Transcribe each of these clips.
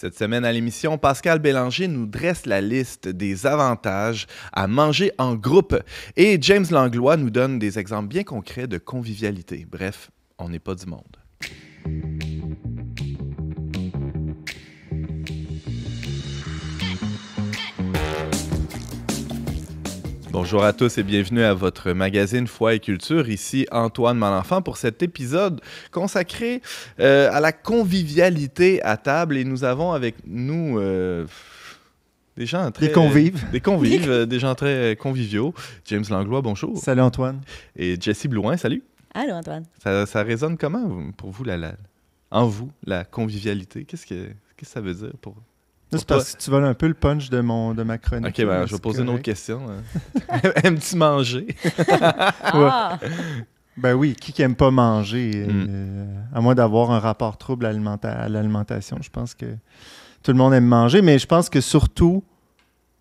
Cette semaine à l'émission, Pascal Bélanger nous dresse la liste des avantages à manger en groupe et James Langlois nous donne des exemples bien concrets de convivialité. Bref, on n'est pas du monde. Bonjour à tous et bienvenue à votre magazine Foi et Culture. Ici Antoine Malenfant pour cet épisode consacré à la convivialité à table. Et nous avons avec nous des gens très... Des convives. Des convives, des gens très conviviaux. James Langlois, bonjour. Salut Antoine. Et Jessie Blouin, salut. Allô Antoine. Ça résonne comment pour vous, en vous, la convivialité? Qu'est-ce que ça veut dire pour vous? C'est parce que tu voles un peu le punch de ma chronique. OK, ben, je vais poser une autre question. Aimes-tu manger? Ah! Ben oui, qui aime pas manger? À moins d'avoir un rapport trouble à l'alimentation. Je pense que tout le monde aime manger, mais je pense que surtout,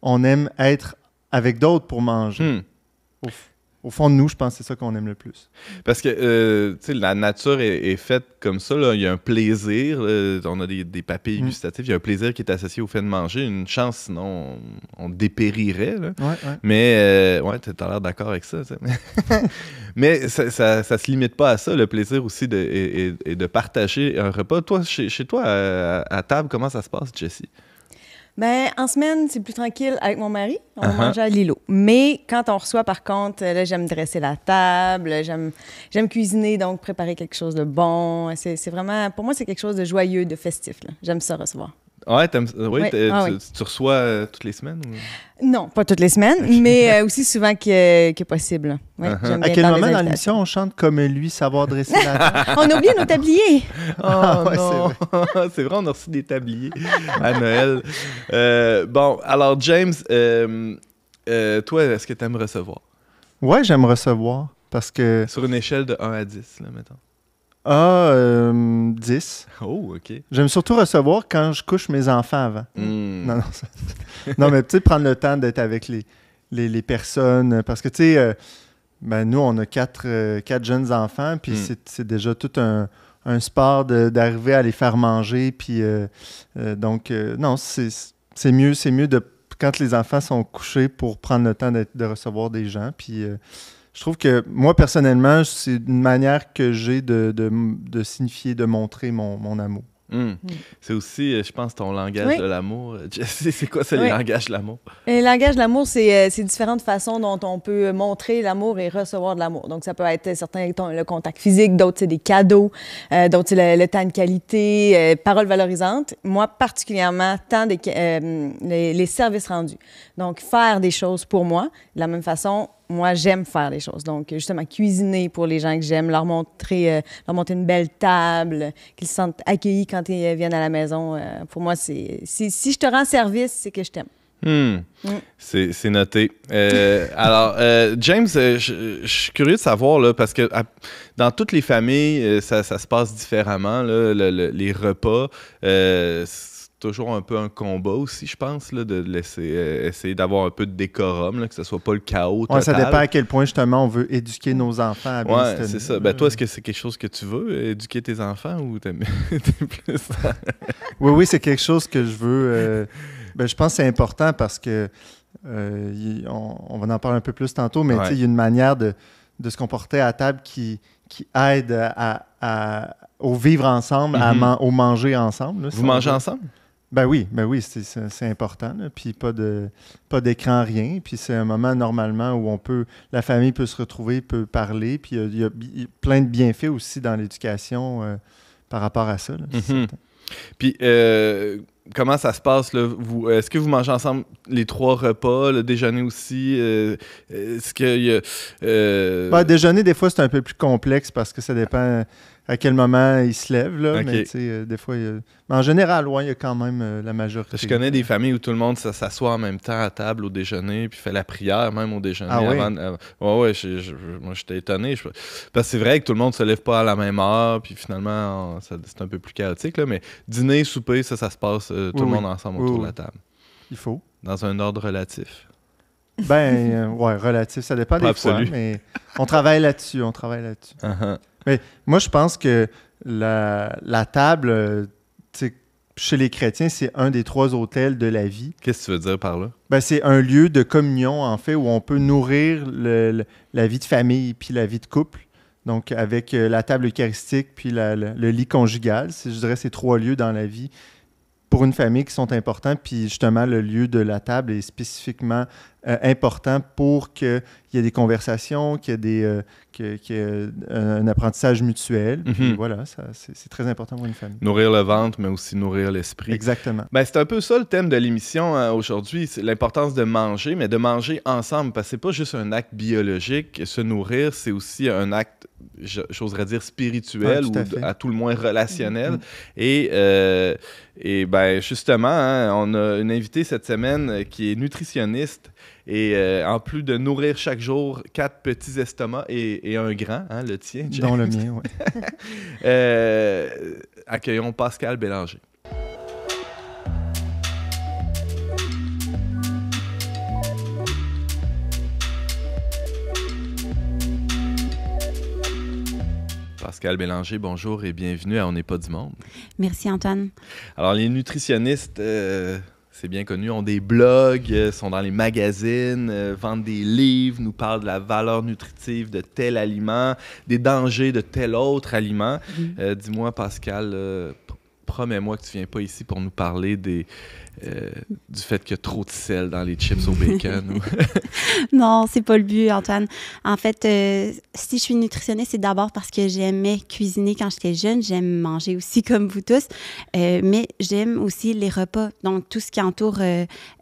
on aime être avec d'autres pour manger. Au fond de nous, je pense que c'est ça qu'on aime le plus. Parce que, tu sais, la nature est faite comme ça. Là. Il y a un plaisir. On a des papilles gustatives. Il y a un plaisir qui est associé au fait de manger. Une chance, sinon, on dépérirait. Là. Ouais. Mais, tu as l'air d'accord avec ça. Mais ça se limite pas à ça. Le plaisir aussi est de partager un repas. Toi, chez toi, à table, comment ça se passe, Jessie? Ben, en semaine, c'est plus tranquille avec mon mari. On mange à l'îlot. Mais quand on reçoit, par contre, là, j'aime dresser la table, j'aime cuisiner, donc préparer quelque chose de bon. C'est vraiment, pour moi, c'est quelque chose de joyeux, de festif. Là. J'aime ça recevoir. Ouais, Oui. Tu reçois toutes les semaines? Ou... Non, pas toutes les semaines, mais aussi souvent que possible. Ouais, à quel moment dans l'émission on chante comme lui, savoir dresser la table? On a oublié nos tabliers! Oh non! C'est vrai, on a reçu des tabliers à Noël. Bon, alors James, toi, est-ce que tu aimes recevoir? Ouais, j'aime recevoir, parce que... Sur une échelle de 1 à 10, là, mettons. 10. Oh, OK. J'aime surtout recevoir quand je couche mes enfants avant. Non, mais tu sais, prendre le temps d'être avec les personnes. Parce que, tu sais, nous, on a quatre jeunes enfants, puis c'est déjà tout un sport d'arriver à les faire manger. Puis, non, c'est mieux de, quand les enfants sont couchés pour prendre le temps de recevoir des gens. Puis... je trouve que, moi, personnellement, c'est une manière que j'ai de signifier, de montrer mon amour. C'est aussi, je pense, ton langage de l'amour. Jessie, c'est quoi, le langage de l'amour? Le langage de l'amour, c'est différentes façons dont on peut montrer l'amour et recevoir de l'amour. Donc, ça peut être certains, le contact physique, d'autres, c'est des cadeaux, d'autres, c'est le temps de qualité, paroles valorisantes. Moi, particulièrement, les services rendus. Donc, faire des choses pour moi. De la même façon, moi, j'aime faire des choses. Donc, justement, cuisiner pour les gens que j'aime, leur monter une belle table, qu'ils se sentent accueillis quand ils viennent à la maison. Pour moi, si je te rends service, c'est que je t'aime. C'est noté. Alors, James, je suis curieux de savoir, là, parce que dans toutes les familles, ça se passe différemment, là, les repas. C'est toujours un peu un combat aussi, je pense, là, de essayer d'avoir un peu de décorum, là, que ce soit pas le chaos total. Ça dépend à quel point, justement, on veut éduquer nos enfants à bien se tenir. C'est ça. Ben, toi, est-ce que c'est quelque chose que tu veux, éduquer tes enfants, ou t'es plus... Oui, c'est quelque chose que je veux. Je pense que c'est important parce que, on va en parler un peu plus tantôt, mais il y a une manière de se comporter à table qui aide au vivre ensemble, au manger ensemble. Là, vous mangez ensemble? Ben oui, c'est important. Là. Puis pas d'écran, rien. Puis c'est un moment normalement où la famille peut se retrouver, peut parler. Puis il y a plein de bienfaits aussi dans l'éducation par rapport à ça. Là, Puis comment ça se passe, là? Est-ce que vous mangez ensemble les 3 repas, le déjeuner aussi? Est-ce qu'il y a... déjeuner, des fois, c'est un peu plus complexe parce que ça dépend à quel moment il se lève. Là, okay. Mais tu sais, des fois, mais en général, il y a quand même la majorité. Je connais des familles où tout le monde s'assoit en même temps à table au déjeuner puis fait la prière même au déjeuner. Moi, j'étais étonné. Parce que c'est vrai que tout le monde se lève pas à la même heure puis finalement, c'est un peu plus chaotique. Là, mais dîner, souper, ça se passe tout le monde ensemble autour de la table. Il faut. Dans un ordre relatif. Relatif. Ça dépend des fois, mais on travaille là-dessus. Uh-huh. Mais moi, je pense que la table, chez les chrétiens, c'est un des 3 autels de la vie. Qu'est-ce que tu veux dire par là? Ben, c'est un lieu de communion, en fait, où on peut nourrir la vie de famille puis la vie de couple. Donc, avec la table eucharistique puis le lit conjugal. Je dirais ces 3 lieux dans la vie pour une famille qui sont importants. Puis, justement, le lieu de la table est spécifiquement important pour qu'il y ait des conversations, qu'il y ait un apprentissage mutuel. Puis voilà, c'est très important pour une famille. Nourrir le ventre, mais aussi nourrir l'esprit. Exactement. Ben, c'est un peu ça le thème de l'émission aujourd'hui, c'est l'importance de manger, mais de manger ensemble, parce que c'est pas juste un acte biologique. Se nourrir, c'est aussi un acte, j'oserais dire, spirituel ou à tout le moins relationnel. Et ben, justement, hein, on a une invitée cette semaine qui est nutritionniste. Et en plus de nourrir chaque jour 4 petits estomacs et un grand, hein, le tien, James. Dont le mien, oui. Accueillons Pascal Bélanger. Pascal Bélanger, bonjour et bienvenue à On n'est pas du monde. Merci Antoine. Alors les nutritionnistes... c'est bien connu, ont des blogs, sont dans les magazines, vendent des livres, nous parlent de la valeur nutritive de tel aliment, des dangers de tel autre aliment. Dis-moi, Pascal, promets-moi que tu ne viens pas ici pour nous parler du fait qu'il y a trop de sel dans les chips au bacon. Non, c'est pas le but, Antoine. En fait, si je suis nutritionniste, c'est d'abord parce que j'aimais cuisiner quand j'étais jeune. J'aime manger aussi comme vous tous, mais j'aime aussi les repas. Donc, tout ce qui entoure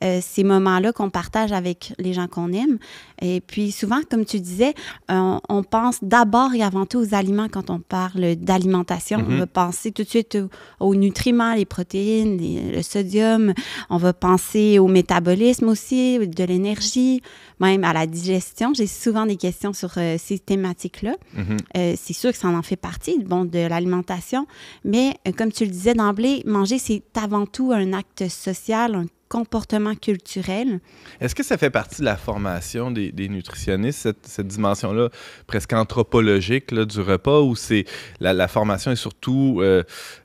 ces moments-là qu'on partage avec les gens qu'on aime. Et puis, souvent, comme tu disais, on pense d'abord et avant tout aux aliments quand on parle d'alimentation. On va penser tout de suite aux nutriments, les protéines, le sodium. On va penser au métabolisme aussi, de l'énergie, même à la digestion. J'ai souvent des questions sur ces thématiques-là. C'est sûr que ça en fait partie, de l'alimentation. Mais comme tu le disais d'emblée, manger, c'est avant tout un acte social, un comportement culturel. Est-ce que ça fait partie de la formation des nutritionnistes, cette dimension-là presque anthropologique là, du repas, où c'est la formation est surtout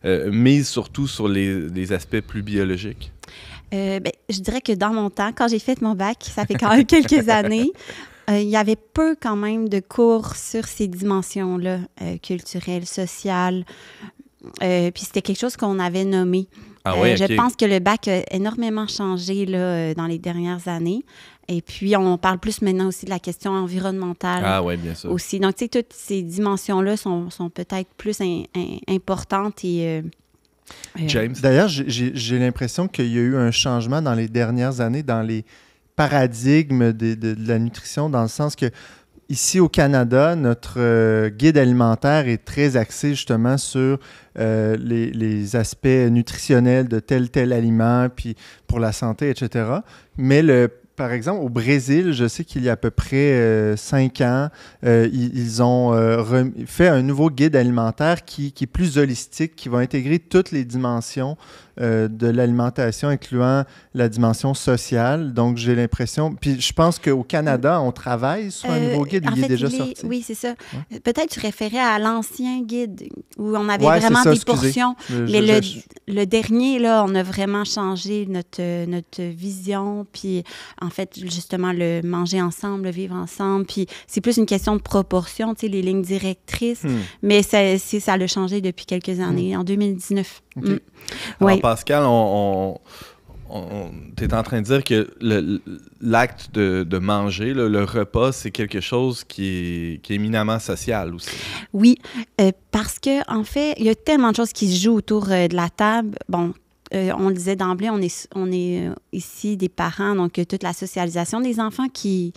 mise surtout sur les aspects plus biologiques? Je dirais que dans mon temps, quand j'ai fait mon bac, ça fait quand même quelques années, il y avait peu quand même de cours sur ces dimensions-là, culturelles, sociales. Puis c'était quelque chose qu'on avait nommé. Ah oui, Je pense que le bac a énormément changé là, dans les dernières années. Et puis, on parle plus maintenant aussi de la question environnementale. Ah oui, bien sûr. Aussi. Donc, tu sais, toutes ces dimensions-là sont peut-être plus importantes et... James? D'ailleurs, j'ai l'impression qu'il y a eu un changement dans les dernières années dans les paradigmes de la nutrition, dans le sens que ici au Canada, notre guide alimentaire est très axé justement sur les aspects nutritionnels de tel aliment, puis pour la santé, etc. Mais par exemple, au Brésil, je sais qu'il y a à peu près 5 ans, ils ont fait un nouveau guide alimentaire qui est plus holistique, qui va intégrer toutes les dimensions de l'alimentation, incluant la dimension sociale. Donc, j'ai l'impression... Puis, je pense qu'au Canada, on travaille sur un nouveau guide. Il est déjà sorti. Oui, c'est ça. Ouais. Peut-être tu référais à l'ancien guide où on avait ça, vraiment des excusez. Portions. Mais le dernier, là, on a vraiment changé notre vision. Puis, en fait, justement, le manger ensemble, le vivre ensemble. Puis, c'est plus une question de proportion, tu sais, les lignes directrices. Mais ça l'a changé depuis quelques années, en 2019. Okay. Alors, Pascal, tu es en train de dire que l'acte de manger, le repas, c'est quelque chose qui est éminemment social aussi. Oui, parce que en fait, il y a tellement de choses qui se jouent autour de la table. Bon, on le disait d'emblée, on est ici des parents, donc toute la socialisation des enfants qui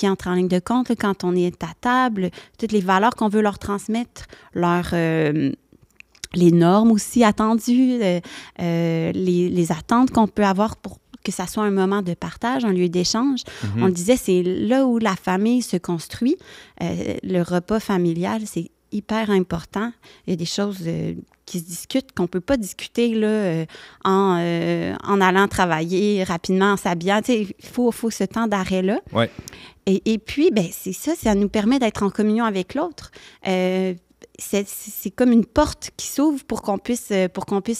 entre en ligne de compte là, quand on est à table, toutes les valeurs qu'on veut leur transmettre, les normes aussi attendues, les attentes qu'on peut avoir pour que ça soit un moment de partage, un lieu d'échange. On le disait, c'est là où la famille se construit. Le repas familial, c'est hyper important. Il y a des choses qui se discutent qu'on ne peut pas discuter là, en allant travailler rapidement, en s'habillant. Il faut ce temps d'arrêt-là. Ouais. Et puis, c'est ça nous permet d'être en communion avec l'autre. c'est comme une porte qui s'ouvre pour qu'on puisse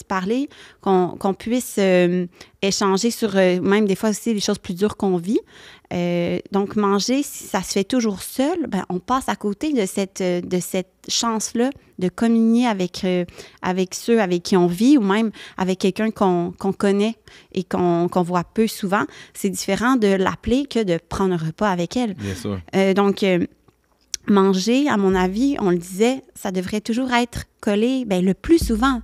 parler, qu'on puisse échanger sur même des fois aussi les choses plus dures qu'on vit. Donc, manger, si ça se fait toujours seul, ben, on passe à côté de cette chance-là de communier avec ceux avec qui on vit ou même avec quelqu'un qu'on connaît et qu'on voit peu souvent. C'est différent de l'appeler que de prendre un repas avec elle. Bien sûr. Donc, manger, à mon avis, on le disait, ça devrait toujours être collé, bien, le plus souvent,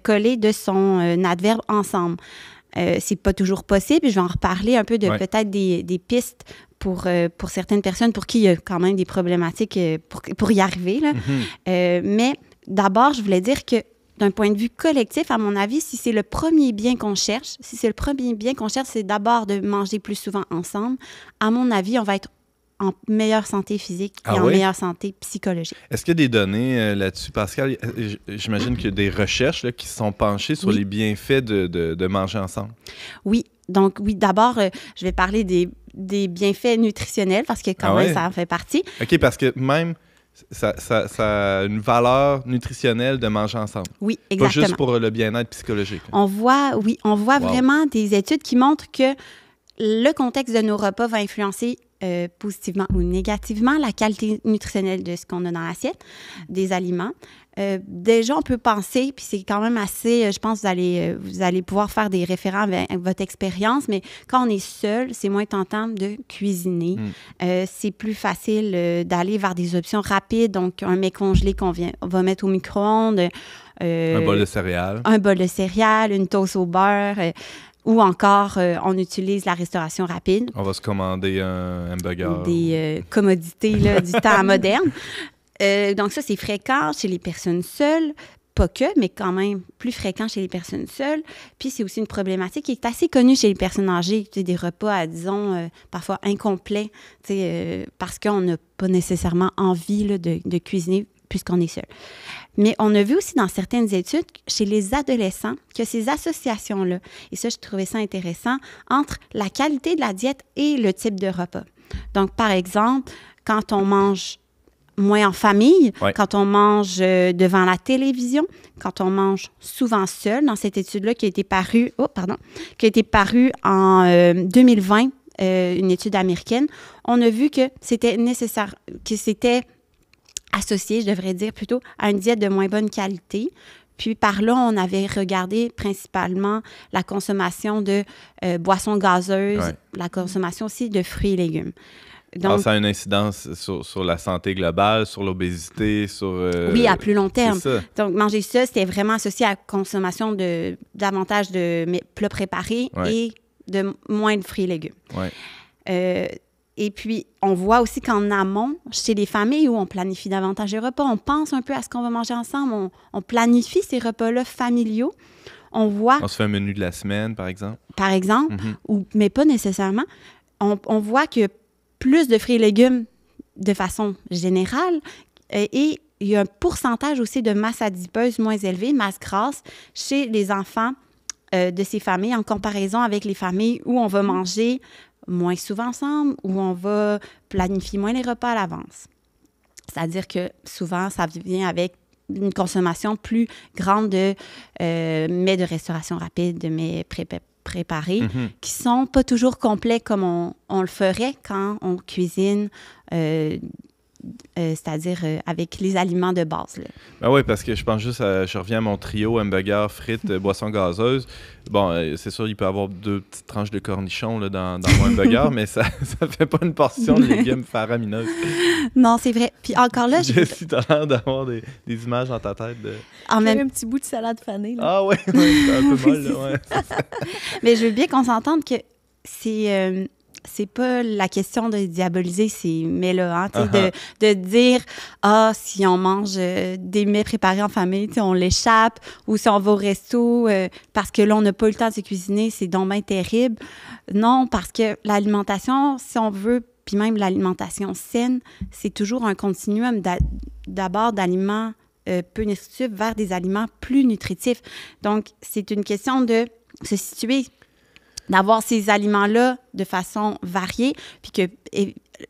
collé de son adverbe ensemble. C'est pas toujours possible, je vais en reparler un peu de peut-être des pistes pour certaines personnes pour qui il y a quand même des problématiques pour y arriver. Là. Mais d'abord, je voulais dire que d'un point de vue collectif, à mon avis, si c'est le premier bien qu'on cherche, c'est d'abord de manger plus souvent ensemble. À mon avis, on va être en meilleure santé physique et en meilleure santé psychologique. Est-ce qu'il y a des données là-dessus, Pascal? J'imagine qu'il y a des recherches là, qui se sont penchées sur les bienfaits de manger ensemble. Oui. Donc, oui, d'abord, je vais parler des bienfaits nutritionnels parce que quand même, ça en fait partie. OK, parce que même... Ça a une valeur nutritionnelle de manger ensemble. Oui, exactement. Pas juste pour le bien-être psychologique. On voit vraiment des études qui montrent que le contexte de nos repas va influencer positivement ou négativement la qualité nutritionnelle de ce qu'on a dans l'assiette, des aliments. Déjà, on peut penser, puis c'est quand même assez, je pense que vous allez pouvoir faire des référents avec votre expérience, mais quand on est seul, c'est moins tentant de cuisiner. C'est plus facile d'aller vers des options rapides, donc un mets congelé on va mettre au micro-ondes. Un bol de céréales. Un bol de céréales, une toast au beurre. Ou encore, on utilise la restauration rapide. On va se commander un hamburger. Des commodités là, du temps moderne. Donc ça, c'est fréquent chez les personnes seules. Pas que, mais quand même plus fréquent chez les personnes seules. Puis c'est aussi une problématique qui est assez connue chez les personnes âgées. Tu sais, des repas, disons, parfois incomplets, parce qu'on n'a pas nécessairement envie là, de cuisiner puisqu'on est seul. Mais on a vu aussi dans certaines études, chez les adolescents, que ces associations-là, et ça, je trouvais ça intéressant, entre la qualité de la diète et le type de repas. Donc, par exemple, quand on mange moins en famille, quand on mange devant la télévision, quand on mange souvent seul, dans cette étude-là qui a été parue en 2020, une étude américaine, on a vu que c'était nécessaire, que c'était associé, je devrais dire plutôt, à une diète de moins bonne qualité. Puis par là, on avait regardé principalement la consommation de boissons gazeuses, la consommation aussi de fruits et légumes. Donc, ça a une incidence sur la santé globale, sur l'obésité, sur... oui, à plus long terme. Donc, manger ça, c'était vraiment associé à la consommation davantage de plats préparés et de moins de fruits et légumes. Et puis, on voit aussi qu'en amont, chez les familles où on planifie davantage les repas, on pense un peu à ce qu'on va manger ensemble, on planifie ces repas-là familiaux. On se fait un menu de la semaine, par exemple. Par exemple, mais pas nécessairement. On voit qu'il y a plus de fruits et légumes de façon générale et il y a un pourcentage aussi de masse adipeuse moins élevé, masse grasse, chez les enfants de ces familles en comparaison avec les familles où on va manger moins souvent ensemble, où on va planifier moins les repas à l'avance. C'est-à-dire que souvent, ça vient avec une consommation plus grande de mets de restauration rapide, de mets préparés, qui ne sont pas toujours complets comme on le ferait quand on cuisine, c'est-à-dire avec les aliments de base. Là. Ben oui, parce que je pense juste, je reviens à mon trio, hamburger, frites, boissons gazeuses. Bon, c'est sûr, il peut y avoir 2 petites tranches de cornichons là, dans mon hamburger, mais ça ne fait pas une portion de légumes faramineuses. Non, c'est vrai. Puis encore là... Jessie, t'as l'air d'avoir des images dans ta tête. J'ai un petit bout de salade fanée. Là. Ah oui, c'est un peu molle. Là, Mais je veux bien qu'on s'entende que c'est pas la question de diaboliser ces mets-là, hein, de dire « si on mange des mets préparés en famille, on l'échappe » ou si on va au resto parce que là, on n'a pas eu le temps de se cuisiner, c'est donc bien terrible. Non, parce que l'alimentation, si on veut, puis même l'alimentation saine, c'est toujours un continuum d'abord d'aliments peu nutritifs vers des aliments plus nutritifs. Donc, c'est une question de se situer, d'avoir ces aliments-là de façon variée, puis que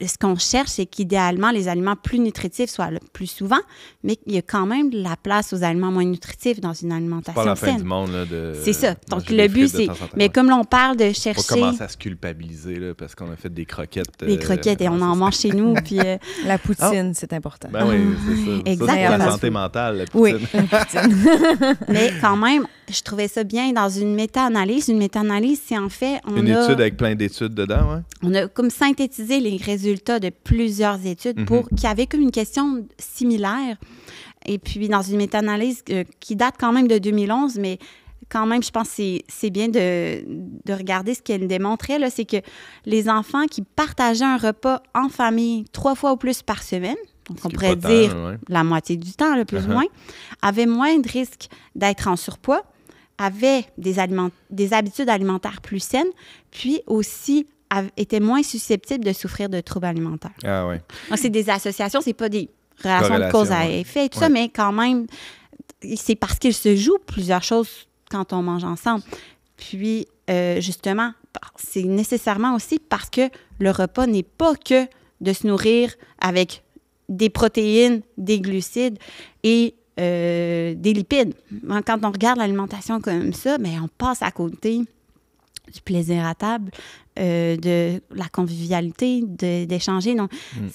ce qu'on cherche, c'est qu'idéalement, les aliments plus nutritifs soient le plus souvent, mais il y a quand même de la place aux aliments moins nutritifs dans une alimentation saine. C'est pas la fin du monde, là, de... C'est ça. Donc, le but, c'est... Mais comme là, on parle de chercher... Faut commencer à se culpabiliser, là, parce qu'on a fait des croquettes. Des croquettes, et on en mange chez nous, puis... La poutine, c'est important. Ben oui, c'est ça. Exactement. Ça, c'est la santé mentale, la poutine. Oui, la poutine. Mais quand même, je trouvais ça bien dans une méta-analyse. Une méta-analyse, c'est en fait... Une étude avec plein d'études dedans, ouais. On a comme synthétisé les résultats de plusieurs études qui avaient comme une question similaire. Et puis, dans une méta-analyse qui date quand même de 2011, mais quand même, je pense que c'est bien de regarder ce qu'elle démontrait, là, c'est que les enfants qui partageaient un repas en famille 3 fois ou plus par semaine, donc on pourrait dire la moitié du temps, là, plus ou moins, avaient moins de risques d'être en surpoids, avaient des habitudes alimentaires plus saines, puis aussi étaient moins susceptibles de souffrir de troubles alimentaires. Ah oui. Donc, c'est des associations, c'est pas des relations de cause à effet et tout ça, mais quand même, c'est parce qu'il se joue plusieurs choses quand on mange ensemble. Puis, justement, c'est nécessairement aussi parce que le repas n'est pas que de se nourrir avec des protéines, des glucides et des lipides. Quand on regarde l'alimentation comme ça, bien, on passe à côté du plaisir à table, de la convivialité, d'échanger. Donc,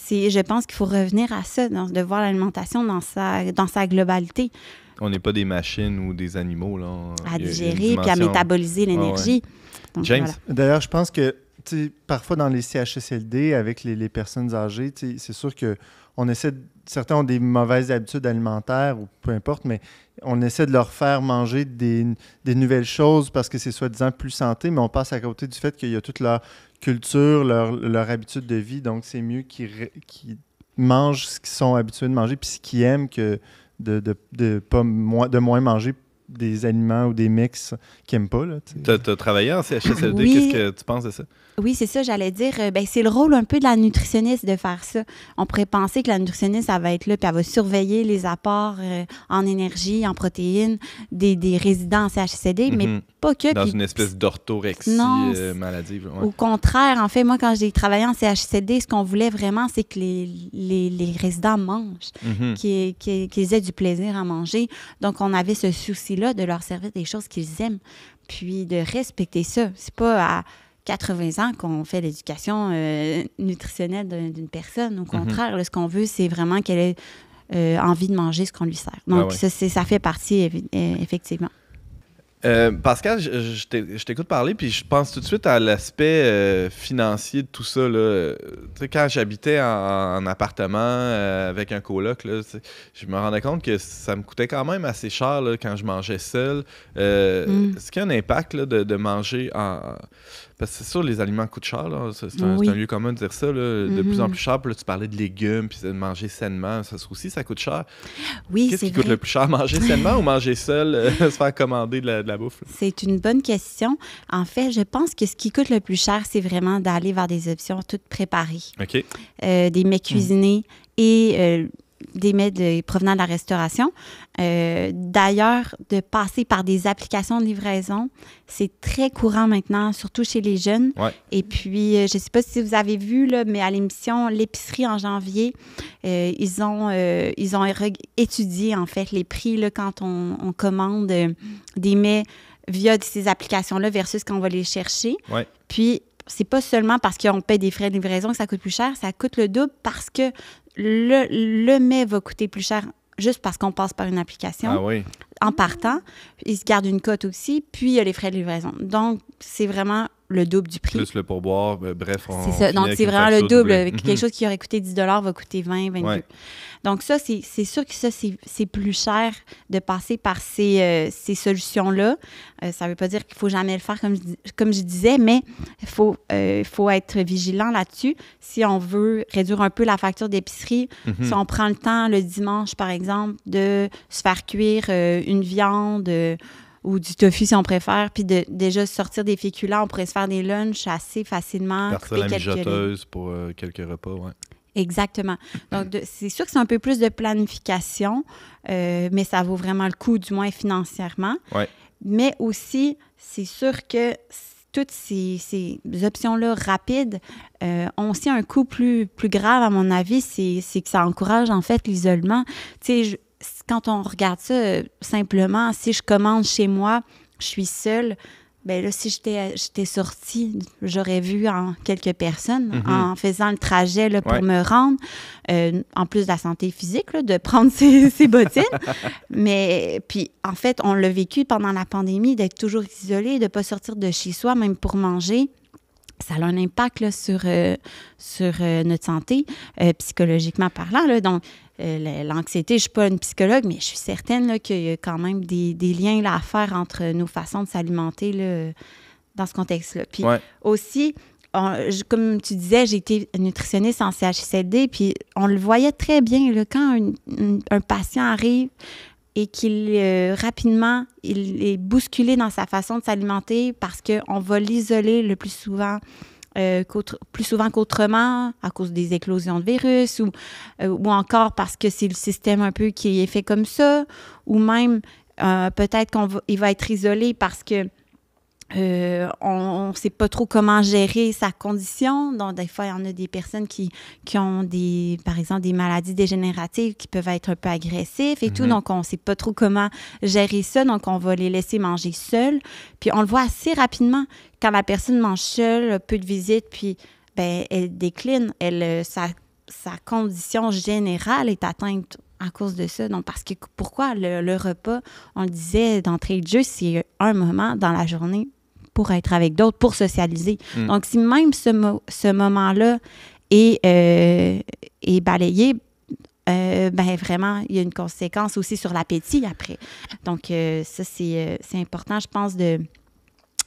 je pense qu'il faut revenir à ça, de voir l'alimentation dans sa globalité. On n'est pas des machines ou des animaux, là. À digérer puis à métaboliser l'énergie. Donc, James? voilà. D'ailleurs, je pense que parfois dans les CHSLD, avec les personnes âgées, c'est sûr qu'on essaie certains ont des mauvaises habitudes alimentaires ou peu importe, mais on essaie de leur faire manger des nouvelles choses parce que c'est soi-disant plus santé, mais on passe à côté du fait qu'il y a toute leur culture, leur habitude de vie. Donc, c'est mieux qu'ils mangent ce qu'ils sont habitués de manger puis ce qu'ils aiment que de moins manger des aliments ou des mix qu'ils n'aiment pas. Tu as travaillé en CHSLD. Oui. Qu'est-ce que tu penses de ça? Oui, c'est ça, j'allais dire. C'est le rôle un peu de la nutritionniste de faire ça. On pourrait penser que la nutritionniste, elle va être là puis elle va surveiller les apports en énergie, en protéines des résidents en CHSLD, mais pas que. Dans une espèce d'orthorexie maladive. Ouais. Au contraire, en fait, moi, quand j'ai travaillé en CHSLD, ce qu'on voulait vraiment, c'est que les résidents mangent, qu'ils aient du plaisir à manger. Donc, on avait ce souci-là de leur servir des choses qu'ils aiment, puis de respecter ça. C'est pas à 80 ans qu'on fait l'éducation nutritionnelle d'une personne. Au contraire, là, ce qu'on veut, c'est vraiment qu'elle ait envie de manger ce qu'on lui sert. Donc, ça fait partie, effectivement. Pascal, je t'écoute parler, puis je pense tout de suite à l'aspect financier de tout ça. Là. Quand j'habitais en appartement avec un coloc, là, je me rendais compte que ça me coûtait quand même assez cher là, quand je mangeais seul. Est-ce qu'il y a un impact là, de manger en... Parce que c'est sûr, les aliments coûtent cher. Là. C'est un lieu commun de dire ça. Là. De plus en plus cher. Puis là, tu parlais de légumes, puis de manger sainement. Ça aussi, ça coûte cher. Oui, Qu'est-ce qui coûte le plus cher? Manger sainement ou manger seul? Se faire commander de la bouffe? Là? C'est une bonne question. En fait, je pense que ce qui coûte le plus cher, c'est vraiment d'aller vers des options toutes préparées. OK. Des mets cuisinés et... des mets provenant de la restauration. D'ailleurs, de passer par des applications de livraison, c'est très courant maintenant, surtout chez les jeunes. Ouais. Et puis, je ne sais pas si vous avez vu, là, mais à l'émission L'épicerie en janvier, ils ont étudié, en fait, les prix là, quand on commande des mets via ces applications-là versus quand on va les chercher. Ouais. Puis, c'est pas seulement parce qu'on paie des frais de livraison que ça coûte plus cher, ça coûte le double parce que le mets va coûter plus cher juste parce qu'on passe par une application. Ah oui. En partant, il se garde une cote aussi, puis il y a les frais de livraison. Donc, c'est vraiment le double du prix. Plus le pourboire, bref. C'est ça. Donc, c'est vraiment le double. Quelque chose qui aurait coûté 10 $ va coûter 20, 22. Ouais. Donc, ça, c'est sûr que ça, c'est plus cher de passer par ces solutions-là. Ça ne veut pas dire qu'il ne faut jamais le faire, comme je disais, mais il faut être vigilant là-dessus. Si on veut réduire un peu la facture d'épicerie, si on prend le temps le dimanche, par exemple, de se faire cuire une viande ou du tofu, si on préfère, puis de déjà sortir des féculents, on pourrait se faire des lunchs assez facilement. Partir la mijoteuse pour quelques repas, oui. Exactement. Donc, c'est sûr que c'est un peu plus de planification, mais ça vaut vraiment le coup, du moins financièrement. Ouais. Mais aussi, c'est sûr que toutes ces options-là rapides ont aussi un coût plus grave, à mon avis, c'est que ça encourage, en fait, l'isolement. Tu sais, quand on regarde ça, simplement, si je commande chez moi, je suis seule, bien là, si j'étais sortie, j'aurais vu quelques personnes en faisant le trajet là, pour me rendre, en plus de la santé physique, là, de prendre ses bottines. Mais puis, en fait, on l'a vécu pendant la pandémie, d'être toujours isolé, de ne pas sortir de chez soi, même pour manger. Ça a un impact là, sur notre santé, psychologiquement parlant. Là. Donc, l'anxiété, je ne suis pas une psychologue, mais je suis certaine là, qu'il y a quand même des liens là, à faire entre nos façons de s'alimenter là, dans ce contexte-là. Puis aussi, comme tu disais, j'ai été nutritionniste en CHSLD, puis on le voyait très bien là, quand un patient arrive et qu'il, rapidement, il est bousculé dans sa façon de s'alimenter parce qu'on va l'isoler le plus souvent qu'autrement à cause des éclosions de virus ou encore parce que c'est le système un peu qui est fait comme ça ou même peut-être qu'il va être isolé parce que on ne sait pas trop comment gérer sa condition. Donc, des fois, il y en a des personnes qui ont, par exemple, des maladies dégénératives qui peuvent être un peu agressifs et tout. Donc, on ne sait pas trop comment gérer ça. Donc, on va les laisser manger seuls. Puis, on le voit assez rapidement quand la personne mange seule, peu de visites, puis ben, elle décline. Sa condition générale est atteinte à cause de ça. Donc, parce que pourquoi le repas, on le disait d'entrée de jeu, c'est un moment dans la journée pour être avec d'autres, pour socialiser. Donc, si même ce moment-là est balayé, ben vraiment, il y a une conséquence aussi sur l'appétit après. Donc, ça, c'est important, je pense, de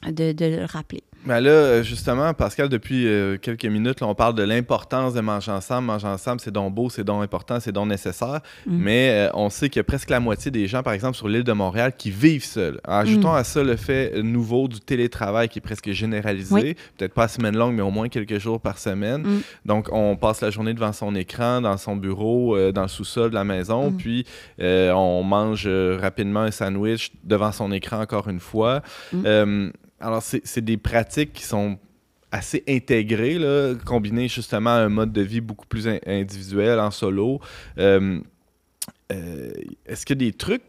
le rappeler. Ben là, justement, Pascal, depuis quelques minutes, là, on parle de l'importance de manger ensemble. Manger ensemble, c'est donc beau, c'est donc important, c'est donc nécessaire. Mais on sait qu'il y a presque la moitié des gens, par exemple, sur l'île de Montréal, qui vivent seuls. Ajoutons à ça le fait nouveau du télétravail qui est presque généralisé. Peut-être pas à semaine longue, mais au moins quelques jours par semaine. Donc, on passe la journée devant son écran, dans son bureau, dans le sous-sol de la maison. Puis, on mange rapidement un sandwich devant son écran encore une fois. Alors, c'est des pratiques qui sont assez intégrées, là, combinées justement à un mode de vie beaucoup plus individuel, en solo. Est-ce qu'il y a des trucs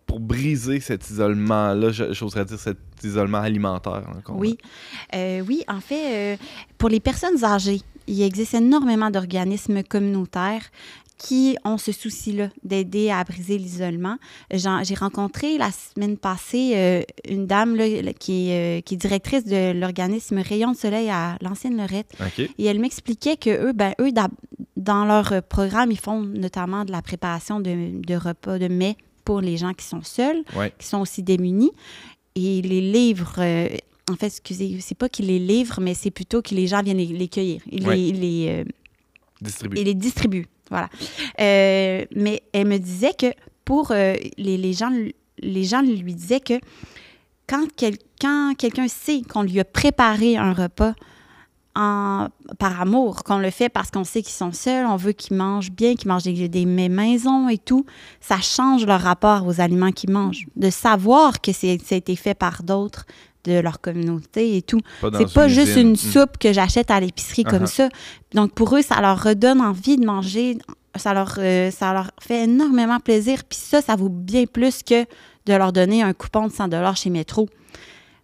pour briser cet isolement-là, j'oserais dire cet isolement alimentaire? Hein, oui, en fait, pour les personnes âgées, il existe énormément d'organismes communautaires qui ont ce souci-là d'aider à briser l'isolement. J'ai rencontré la semaine passée une dame là, qui est directrice de l'organisme Rayon de Soleil à l'ancienne Lorette. Et elle m'expliquait qu'eux, dans leur programme, ils font notamment de la préparation de repas, de mets pour les gens qui sont seuls, qui sont aussi démunis. Et les livres... en fait, excusez, c'est pas qu'ils les livrent, mais c'est plutôt que les gens viennent les cueillir. Ils les distribuent. Voilà. Mais elle me disait que pour les gens lui disaient que quand quelqu'un sait qu'on lui a préparé un repas par amour, qu'on le fait parce qu'on sait qu'ils sont seuls, on veut qu'ils mangent bien, qu'ils mangent des mets maison et tout, ça change leur rapport aux aliments qu'ils mangent. De savoir que ça a été fait par d'autres de leur communauté et tout. C'est pas juste une soupe que j'achète à l'épicerie comme ça. Donc, pour eux, ça leur redonne envie de manger. Ça leur fait énormément plaisir. Puis ça vaut bien plus que de leur donner un coupon de 100$ chez Métro.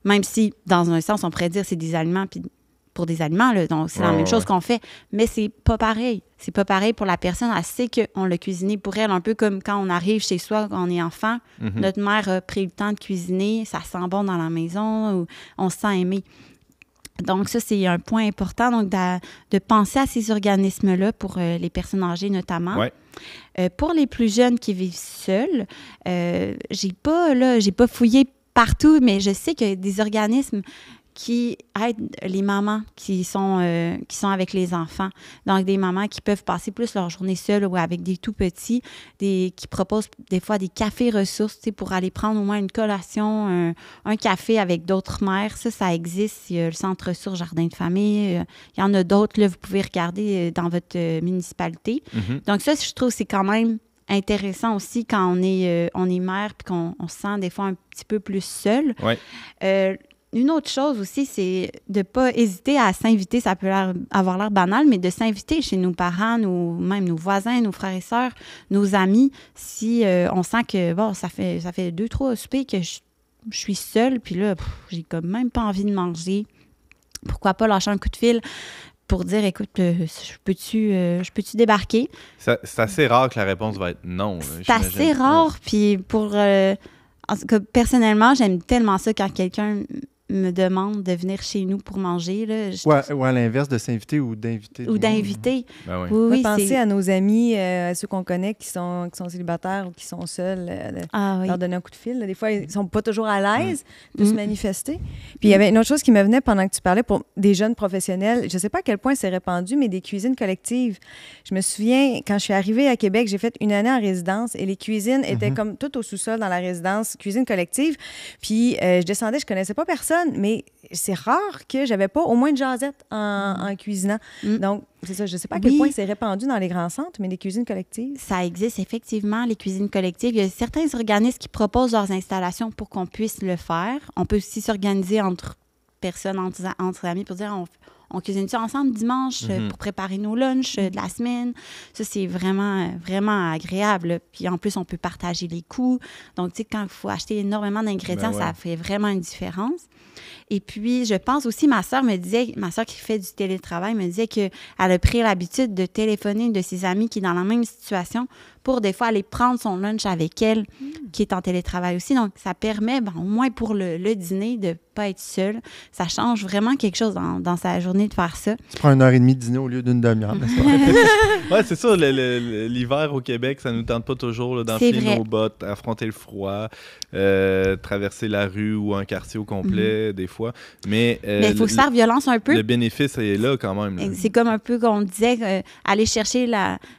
Même si, dans un sens, on pourrait dire que c'est des aliments, puis pour des aliments, là, donc c'est la même chose qu'on fait. Mais c'est pas pareil. C'est pas pareil pour la personne. Elle sait qu'on l'a cuisiné pour elle, un peu comme quand on arrive chez soi, quand on est enfant. Notre mère a pris le temps de cuisiner, ça sent bon dans la maison, ou on se sent aimé. Donc ça, c'est un point important, donc de penser à ces organismes-là pour les personnes âgées notamment. Pour les plus jeunes qui vivent seuls, j'ai pas fouillé partout, mais je sais qu'il y a des organismes qui aident les mamans qui sont avec les enfants. Donc, des mamans qui peuvent passer plus leur journée seules ou avec des tout-petits, qui proposent des fois des cafés ressources, pour aller prendre au moins une collation, un café avec d'autres mères. Ça existe. Il y a le Centre ressources Jardin de famille. Il y en a d'autres, là, vous pouvez regarder dans votre municipalité. Donc, ça, je trouve, c'est quand même intéressant aussi quand on est mère puis qu'on se sent des fois un petit peu plus seul. une autre chose aussi, c'est de ne pas hésiter à s'inviter. Ça peut avoir l'air banal, mais de s'inviter chez nos parents, même nos voisins, nos frères et sœurs, nos amis, si on sent que, bon, ça fait 2-3 soupers que je suis seule, puis là, j'ai comme même pas envie de manger. Pourquoi pas lâcher un coup de fil pour dire, écoute, je peux-tu débarquer? C'est assez rare que la réponse va être non. C'est assez rare, puis en tout cas, personnellement, j'aime tellement ça quand quelqu'un me demande de venir chez nous pour manger. Là, ou à l'inverse, de s'inviter ou d'inviter. Ou d'inviter. Ben oui. Oui, penser à nos amis, à ceux qu'on connaît qui sont célibataires ou qui sont seuls, leur donner un coup de fil. Là. Des fois, ils ne sont pas toujours à l'aise de se manifester. Puis il y avait une autre chose qui me venait pendant que tu parlais pour des jeunes professionnels. Je ne sais pas à quel point c'est répandu, mais des cuisines collectives. Je me souviens, quand je suis arrivée à Québec, j'ai fait une année en résidence et les cuisines étaient comme toutes au sous-sol dans la résidence, cuisine collective. Puis je descendais, je ne connaissais pas personne, mais c'est rare que j'avais pas au moins une jasette en cuisinant. Donc, c'est ça, je ne sais pas à quel point c'est répandu dans les grands centres, mais les cuisines collectives. Ça existe effectivement, les cuisines collectives. Il y a certains organismes qui proposent leurs installations pour qu'on puisse le faire. On peut aussi s'organiser entre personnes, entre amis, pour dire on cuisine-tu ensemble dimanche pour préparer nos lunchs de la semaine. Ça, c'est vraiment, vraiment agréable. Puis en plus, on peut partager les coûts. Donc, tu sais, quand il faut acheter énormément d'ingrédients, ça fait vraiment une différence. Et puis, je pense aussi, ma soeur qui fait du télétravail, me disait qu'elle a pris l'habitude de téléphoner une de ses amies qui est dans la même situation pour des fois aller prendre son lunch avec elle, qui est en télétravail aussi. Donc, ça permet, au moins pour le dîner, de ne pas être seule. Ça change vraiment quelque chose dans sa journée de faire ça. Tu prends 1h30 de dîner au lieu d'une demi-heure. Oui, c'est ça. L'hiver au Québec, ça ne nous tente pas toujours d'enfiler nos bottes, affronter le froid, traverser la rue ou un quartier au complet, des fois. Mais il faut se faire violence un peu. Le bénéfice est là quand même. Là. C'est comme un peu qu'on disait, aller chercher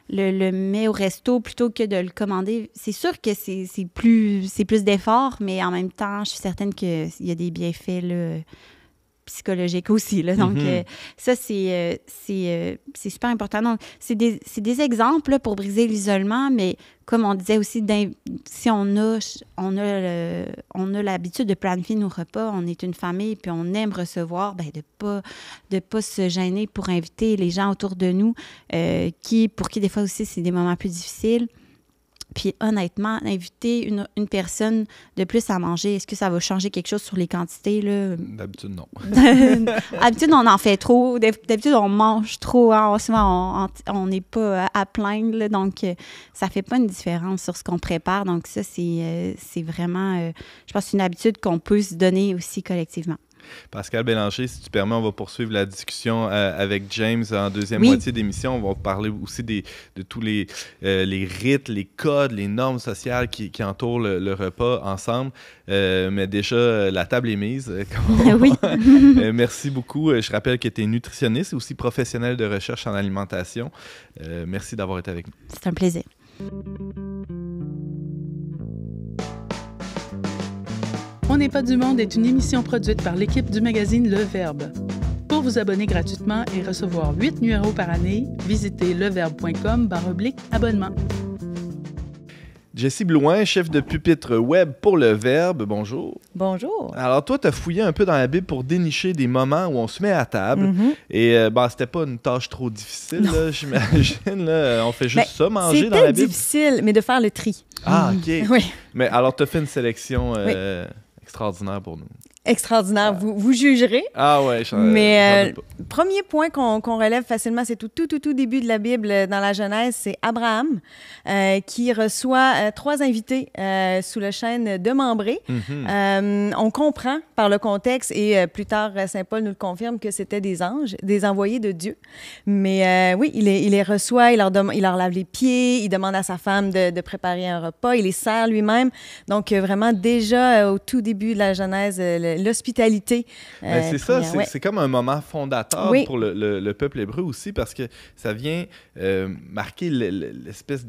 le mets au resto plutôt que de le commander. C'est sûr que c'est plus d'efforts, mais en même temps, je suis certaine qu'il y a des bienfaits là, psychologiques aussi. Là. Donc, ça, c'est super important. Donc, c'est des exemples là, pour briser l'isolement, mais comme on disait aussi, si on a l'habitude de planifier nos repas, on est une famille, puis on aime recevoir, de pas se gêner pour inviter les gens autour de nous, pour qui des fois aussi, c'est des moments plus difficiles. Puis honnêtement, inviter une personne de plus à manger, est-ce que ça va changer quelque chose sur les quantités? Là? D'habitude, non. D'habitude, on en fait trop. D'habitude, on mange trop. Hein? Souvent, on n'est pas à plaindre. Là, donc, ça ne fait pas une différence sur ce qu'on prépare. Donc, ça, c'est vraiment, je pense, une habitude qu'on peut se donner aussi collectivement. Pascal Bélanger, si tu permets, on va poursuivre la discussion avec James en deuxième moitié d'émission. On va parler aussi de tous les rites, les codes, les normes sociales qui entourent le repas ensemble. Mais déjà, la table est mise. Oui. Merci beaucoup. Je rappelle que tu es nutritionniste et aussi professionnel de recherche en alimentation. Merci d'avoir été avec nous. C'est un plaisir. On n'est pas du monde est une émission produite par l'équipe du magazine Le Verbe. Pour vous abonner gratuitement et recevoir 8 numéros par année, visitez leverbe.com/abonnement. Jessie Blouin, chef de pupitre web pour Le Verbe. Bonjour. Bonjour. Alors, toi, tu as fouillé un peu dans la Bible pour dénicher des moments où on se met à table. Et c'était pas une tâche trop difficile, là, j'imagine. Là. On fait juste ça, manger dans la Bible. C'était difficile, mais de faire le tri. Ah, OK. Oui. Mais alors, tu as fait une sélection extraordinaire pour nous. Extraordinaire, vous jugerez. Ah ouais, mais premier point qu'on relève facilement, c'est tout début de la Bible dans la Genèse, c'est Abraham qui reçoit 3 invités sous le chêne de Mambré. On comprend par le contexte et plus tard, Saint Paul nous le confirme que c'était des anges, des envoyés de Dieu. Mais oui, il les reçoit, il leur lave les pieds, il demande à sa femme de préparer un repas, il les sert lui-même. Donc vraiment déjà au tout début de la Genèse, l'hospitalité. C'est ça, c'est comme un moment fondateur pour le peuple hébreu aussi, parce que ça vient marquer l'espèce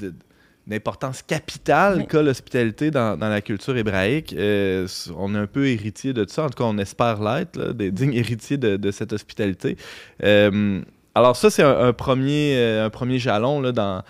d'importance capitale qu'a l'hospitalité dans la culture hébraïque. On est un peu héritier de ça, en tout cas on espère l'être, là, des dignes héritiers de cette hospitalité. Alors ça, c'est un premier jalon là,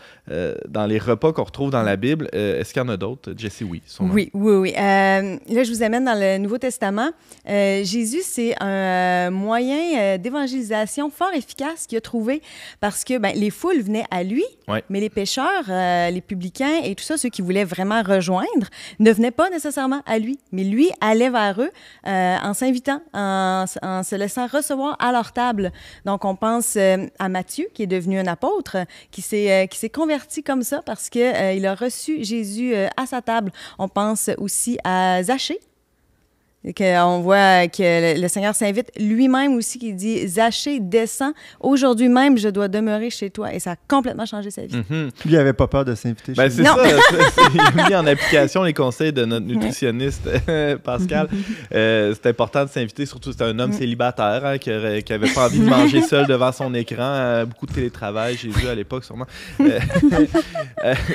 dans les repas qu'on retrouve dans la Bible. Est-ce qu'il y en a d'autres? Jessie, oui, sûrement. Oui. Là, je vous amène dans le Nouveau Testament. Jésus, c'est un moyen d'évangélisation fort efficace qu'il a trouvé parce que les foules venaient à lui, mais les pécheurs, les publicains et tout ça, ceux qui voulaient vraiment rejoindre, ne venaient pas nécessairement à lui, mais lui allait vers eux en s'invitant, en se laissant recevoir à leur table. Donc, on pense à Matthieu, qui est devenu un apôtre, qui s'est converti comme ça parce qu'il a reçu Jésus à sa table. On pense aussi à Zachée. On voit que le Seigneur s'invite lui-même aussi, qui dit « Zachée, descends, aujourd'hui même, je dois demeurer chez toi. » Et ça a complètement changé sa vie. Mm-hmm. Lui, il n'avait pas peur de s'inviter chez lui. C'est ça. Il a mis en application les conseils de notre nutritionniste, Pascal. C'est important de s'inviter, surtout c'est un homme célibataire qui n'avait pas envie de manger seul devant son écran. Beaucoup de télétravail, Jésus à l'époque, sûrement.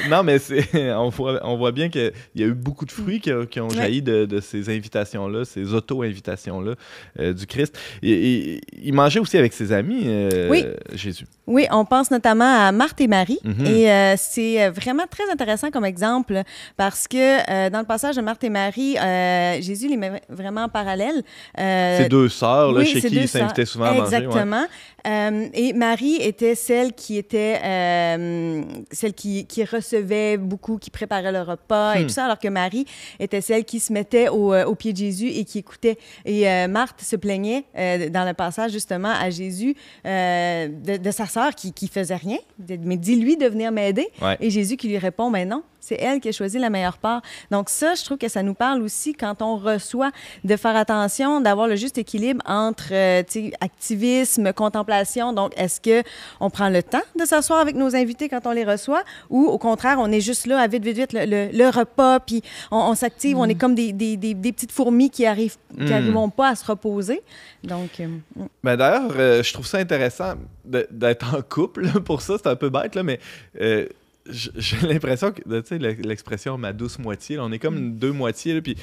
Non, mais on voit bien qu'il y a eu beaucoup de fruits qui ont jailli de ces invitations-là, ces auto-invitations-là du Christ. Il mangeait aussi avec ses amis, Jésus. Oui, on pense notamment à Marthe et Marie. Et c'est vraiment très intéressant comme exemple parce que dans le passage de Marthe et Marie, Jésus les met vraiment en parallèle. Ces deux sœurs chez qui il s'invitait souvent à manger. Exactement. Et Marie était celle qui recevait beaucoup, qui préparait le repas et tout ça, alors que Marie était celle qui se mettait au pied de Jésus et qui écoutait. Et Marthe se plaignait dans le passage justement à Jésus de sa sœur qui faisait rien, mais dis-lui de venir m'aider. Et Jésus qui lui répond, mais non, c'est elle qui a choisi la meilleure part. Donc ça, je trouve que ça nous parle aussi quand on reçoit, de faire attention, d'avoir le juste équilibre entre activisme, contemplation. Donc, est-ce qu'on prend le temps de s'asseoir avec nos invités quand on les reçoit ou au contraire, on est juste là à vite, le repas, puis on s'active, on est comme des petites fourmis qui n'arriveront pas à se reposer. Donc, d'ailleurs, je trouve ça intéressant d'être en couple pour ça. C'est un peu bête, là, mais... j'ai l'impression que, tu sais, l'expression « ma douce moitié », là, on est comme deux moitiés, là, puis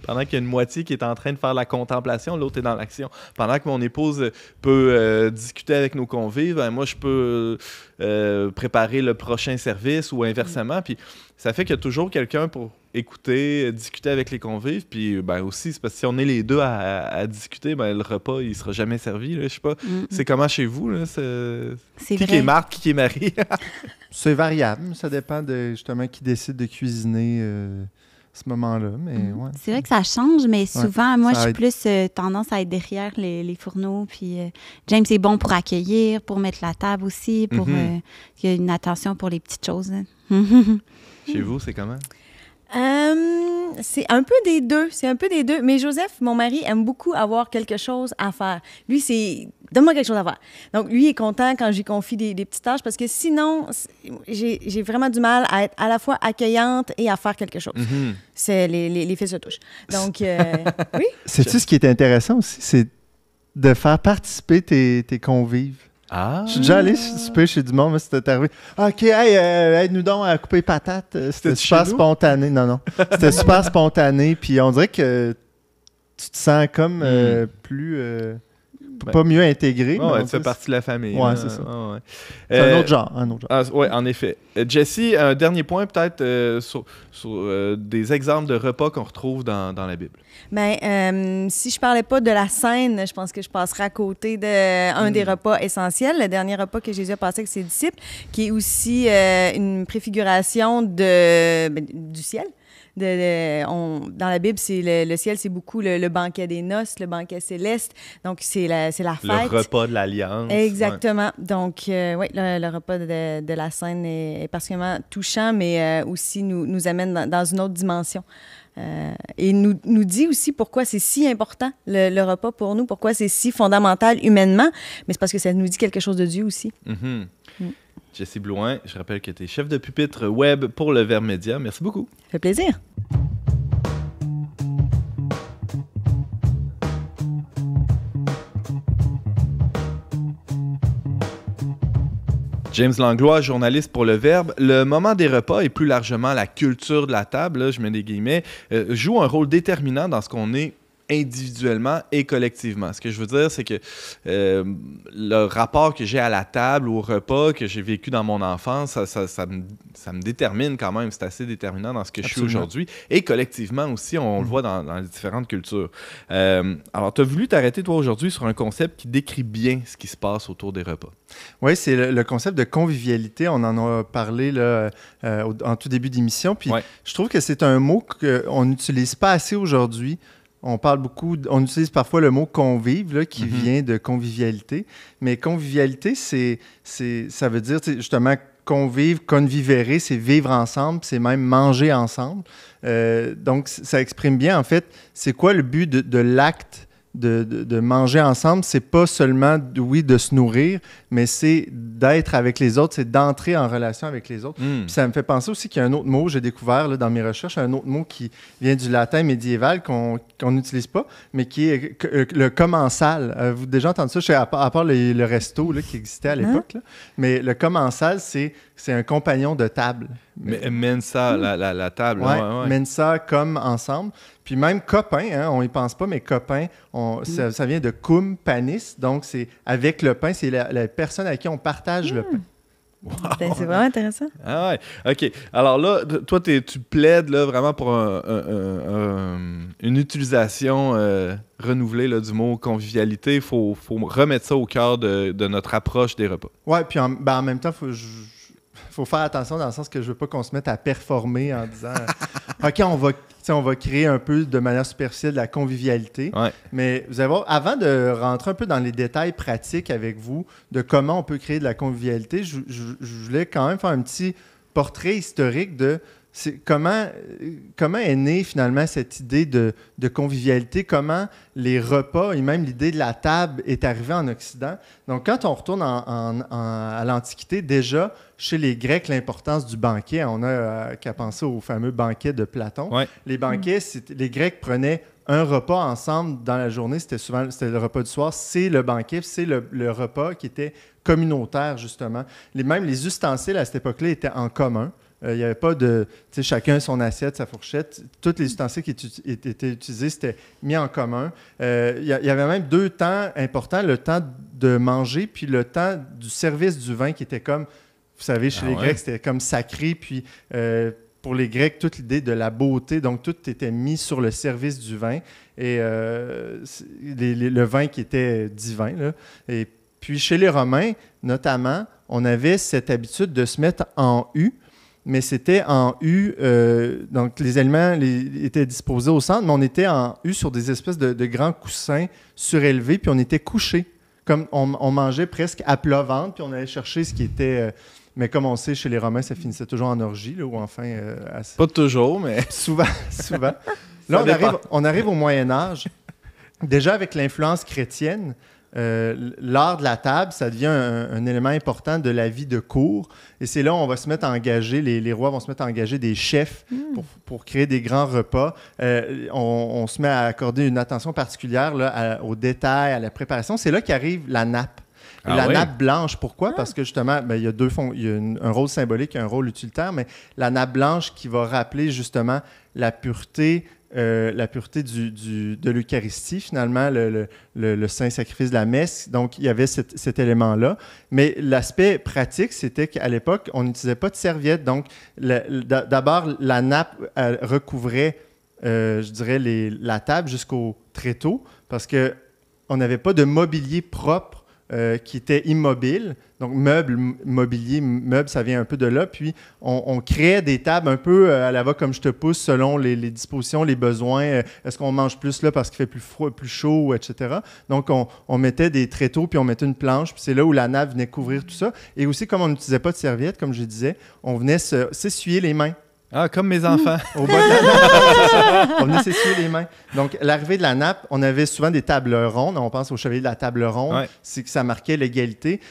pendant qu'il y a une moitié qui est en train de faire la contemplation, l'autre est dans l'action. Pendant que mon épouse peut discuter avec nos convives, moi, je peux préparer le prochain service ou inversement, puis ça fait qu'il y a toujours quelqu'un pour écouter, discuter avec les convives, puis aussi, c'est parce que si on est les deux à discuter, le repas, il sera jamais servi, là, je sais pas. C'est comment chez vous, là? Qui est Marthe, qui est Marie? C'est variable, ça dépend de, justement, qui décide de cuisiner ce moment-là, mais C'est vrai que ça change, mais souvent, moi, je suis plus tendance à être derrière les fourneaux, puis James est bon pour accueillir, pour mettre la table aussi, pour qu'il y ait une attention pour les petites choses. Chez vous, c'est comment? C'est un peu des deux. Mais Joseph, mon mari, aime beaucoup avoir quelque chose à faire. Lui, c'est « donne-moi quelque chose à faire ». Donc, lui est content quand j'y confie des petites tâches parce que sinon, j'ai vraiment du mal à être à la fois accueillante et à faire quelque chose. C'est les fils se touchent. Donc, oui. Sais-tu ce qui est intéressant aussi? C'est de faire participer tes convives. Je suis déjà allé souper chez du monde, mais c'était arrivé. OK, aide-nous donc à couper les patates. C'était super spontané. Non. C'était super spontané. Puis on dirait que tu te sens comme plus... pas mieux intégré. Tu fais partie de la famille. Oui, c'est ça. C'est un autre genre. Oui, en effet. Jessie, un dernier point peut-être sur des exemples de repas qu'on retrouve dans la Bible. Si je parlais pas de la scène, je pense que je passerais à côté d'un des repas essentiels, le dernier repas que Jésus a passé avec ses disciples, qui est aussi une préfiguration du ciel. Dans la Bible, le ciel, c'est beaucoup le banquet des noces, le banquet céleste. Donc, c'est la fête. Le repas de l'Alliance. Exactement. Ouais. Donc, le repas de la scène est particulièrement touchant, mais aussi nous amène dans une autre dimension. Et nous dit aussi pourquoi c'est si important, le repas pour nous, pourquoi c'est si fondamental humainement, mais c'est parce que ça nous dit quelque chose de Dieu aussi. Jessie Blouin, je rappelle que tu es chef de pupitre web pour le Verbe Média. Merci beaucoup. Ça fait plaisir. James Langlois, journaliste pour Le Verbe. Le moment des repas et plus largement la culture de la table, là, je mets des guillemets, joue un rôle déterminant dans ce qu'on est individuellement et collectivement. Ce que je veux dire, c'est que le rapport que j'ai à la table, au repas que j'ai vécu dans mon enfance, ça me détermine quand même. C'est assez déterminant dans ce que je suis aujourd'hui. Et collectivement aussi, on le voit dans les différentes cultures. Alors, tu as voulu t'arrêter, toi, aujourd'hui, sur un concept qui décrit bien ce qui se passe autour des repas. Oui, c'est le concept de convivialité. On en a parlé là, en tout début d'émission. Puis je trouve que c'est un mot qu'on n'utilise pas assez aujourd'hui. On parle beaucoup, on utilise parfois le mot convive là, qui vient de convivialité. Mais convivialité, ça veut dire justement convivere, c'est vivre ensemble, c'est même manger ensemble. Donc, ça exprime bien, en fait, c'est quoi le but de l'acte de manger ensemble? C'est pas seulement, oui, de se nourrir, mais c'est d'être avec les autres, c'est d'entrer en relation avec les autres. Puis ça me fait penser aussi qu'il y a un autre mot, j'ai découvert là, dans mes recherches, un autre mot qui vient du latin médiéval qu'on n'utilise pas, mais qui est le commensal. Vous avez déjà entendu ça, à part le resto là, qui existait à l'époque, là. Mais le commensal, c'est un compagnon de table. Mensa, la table. Ouais. Mensa, comme ensemble. Puis même copain, hein, on n'y pense pas, mais copain, ça vient de cum panis, donc c'est avec le pain, c'est la personne à qui on partage le pain. Wow. Ben, c'est vraiment intéressant. Ah ouais, OK. Alors là, toi, tu plaides là, vraiment pour une utilisation renouvelée là, du mot convivialité. Il faut remettre ça au cœur de notre approche des repas. Oui, puis en même temps, faut faire attention dans le sens que je veux pas qu'on se mette à performer en disant OK, on va créer un peu de manière superficielle de la convivialité. Ouais. Mais vous allez voir, avant de rentrer un peu dans les détails pratiques avec vous de comment on peut créer de la convivialité, je voulais quand même faire un petit portrait historique de comment est née finalement cette idée de convivialité, comment les repas et même l'idée de la table est arrivée en Occident. Donc, quand on retourne à l'Antiquité, déjà, chez les Grecs, l'importance du banquet, on a qu'à penser au fameux banquet de Platon. Ouais. Les banquets, les Grecs prenaient un repas ensemble dans la journée, c'était le repas du soir, c'est le banquet, c'est le repas qui était communautaire, justement. Même les ustensiles à cette époque-là étaient en commun. Il n'y avait pas de, chacun son assiette, sa fourchette. Tous les ustensiles qui étaient utilisés, c'était mis en commun. Il y avait même deux temps importants, le temps de manger puis le temps du service du vin qui était comme, vous savez, chez les Grecs, c'était comme sacré. Puis pour les Grecs, toute l'idée de la beauté, donc tout était mis sur le service du vin. Et le vin qui était divin, là. Et puis chez les Romains, notamment, on avait cette habitude de se mettre en U. Mais c'était en U, donc les aliments étaient disposés au centre, mais on était en U sur des espèces de grands coussins surélevés, puis on était couchés. Comme on mangeait presque à plat ventre, puis on allait chercher ce qui était... mais comme on sait, chez les Romains, ça finissait toujours en orgie, là, ou enfin... Pas toujours, mais... Souvent. Là, on arrive au Moyen Âge. Déjà, avec l'influence chrétienne, l'art de la table, ça devient un élément important de la vie de cour. Et c'est là où on va se mettre à engager, les rois vont se mettre à engager des chefs pour créer des grands repas. On se met à accorder une attention particulière là, aux détails, à la préparation. C'est là qu'arrive la nappe. Nappe blanche, pourquoi? Parce que justement, il y a il y a un rôle symbolique et un rôle utilitaire, mais la nappe blanche qui va rappeler justement la pureté de l'Eucharistie, finalement, le saint sacrifice de la messe. Donc, il y avait cet élément-là. Mais l'aspect pratique, c'était qu'à l'époque, on n'utilisait pas de serviette. Donc, d'abord, la nappe recouvrait, je dirais, la table jusqu'au tréteau parce qu'on n'avait pas de mobilier propre qui était immobile. Donc, mobilier, ça vient un peu de là. Puis, on créait des tables un peu à la va comme je te pousse selon les dispositions, les besoins. Est-ce qu'on mange plus là parce qu'il fait plus froid, plus chaud, etc. Donc, on mettait des tréteaux, puis on mettait une planche. Puis, c'est là où la nappe venait couvrir tout ça. Et aussi, comme on n'utilisait pas de serviette, comme je disais, on venait s'essuyer les mains. Ah, comme mes enfants. Au bas de la nappe. On venait s'essuyer les mains. Donc, l'arrivée de la nappe, on avait souvent des tables rondes. On pense au chevalier de la table ronde. C'est que ça marquait l'égalité.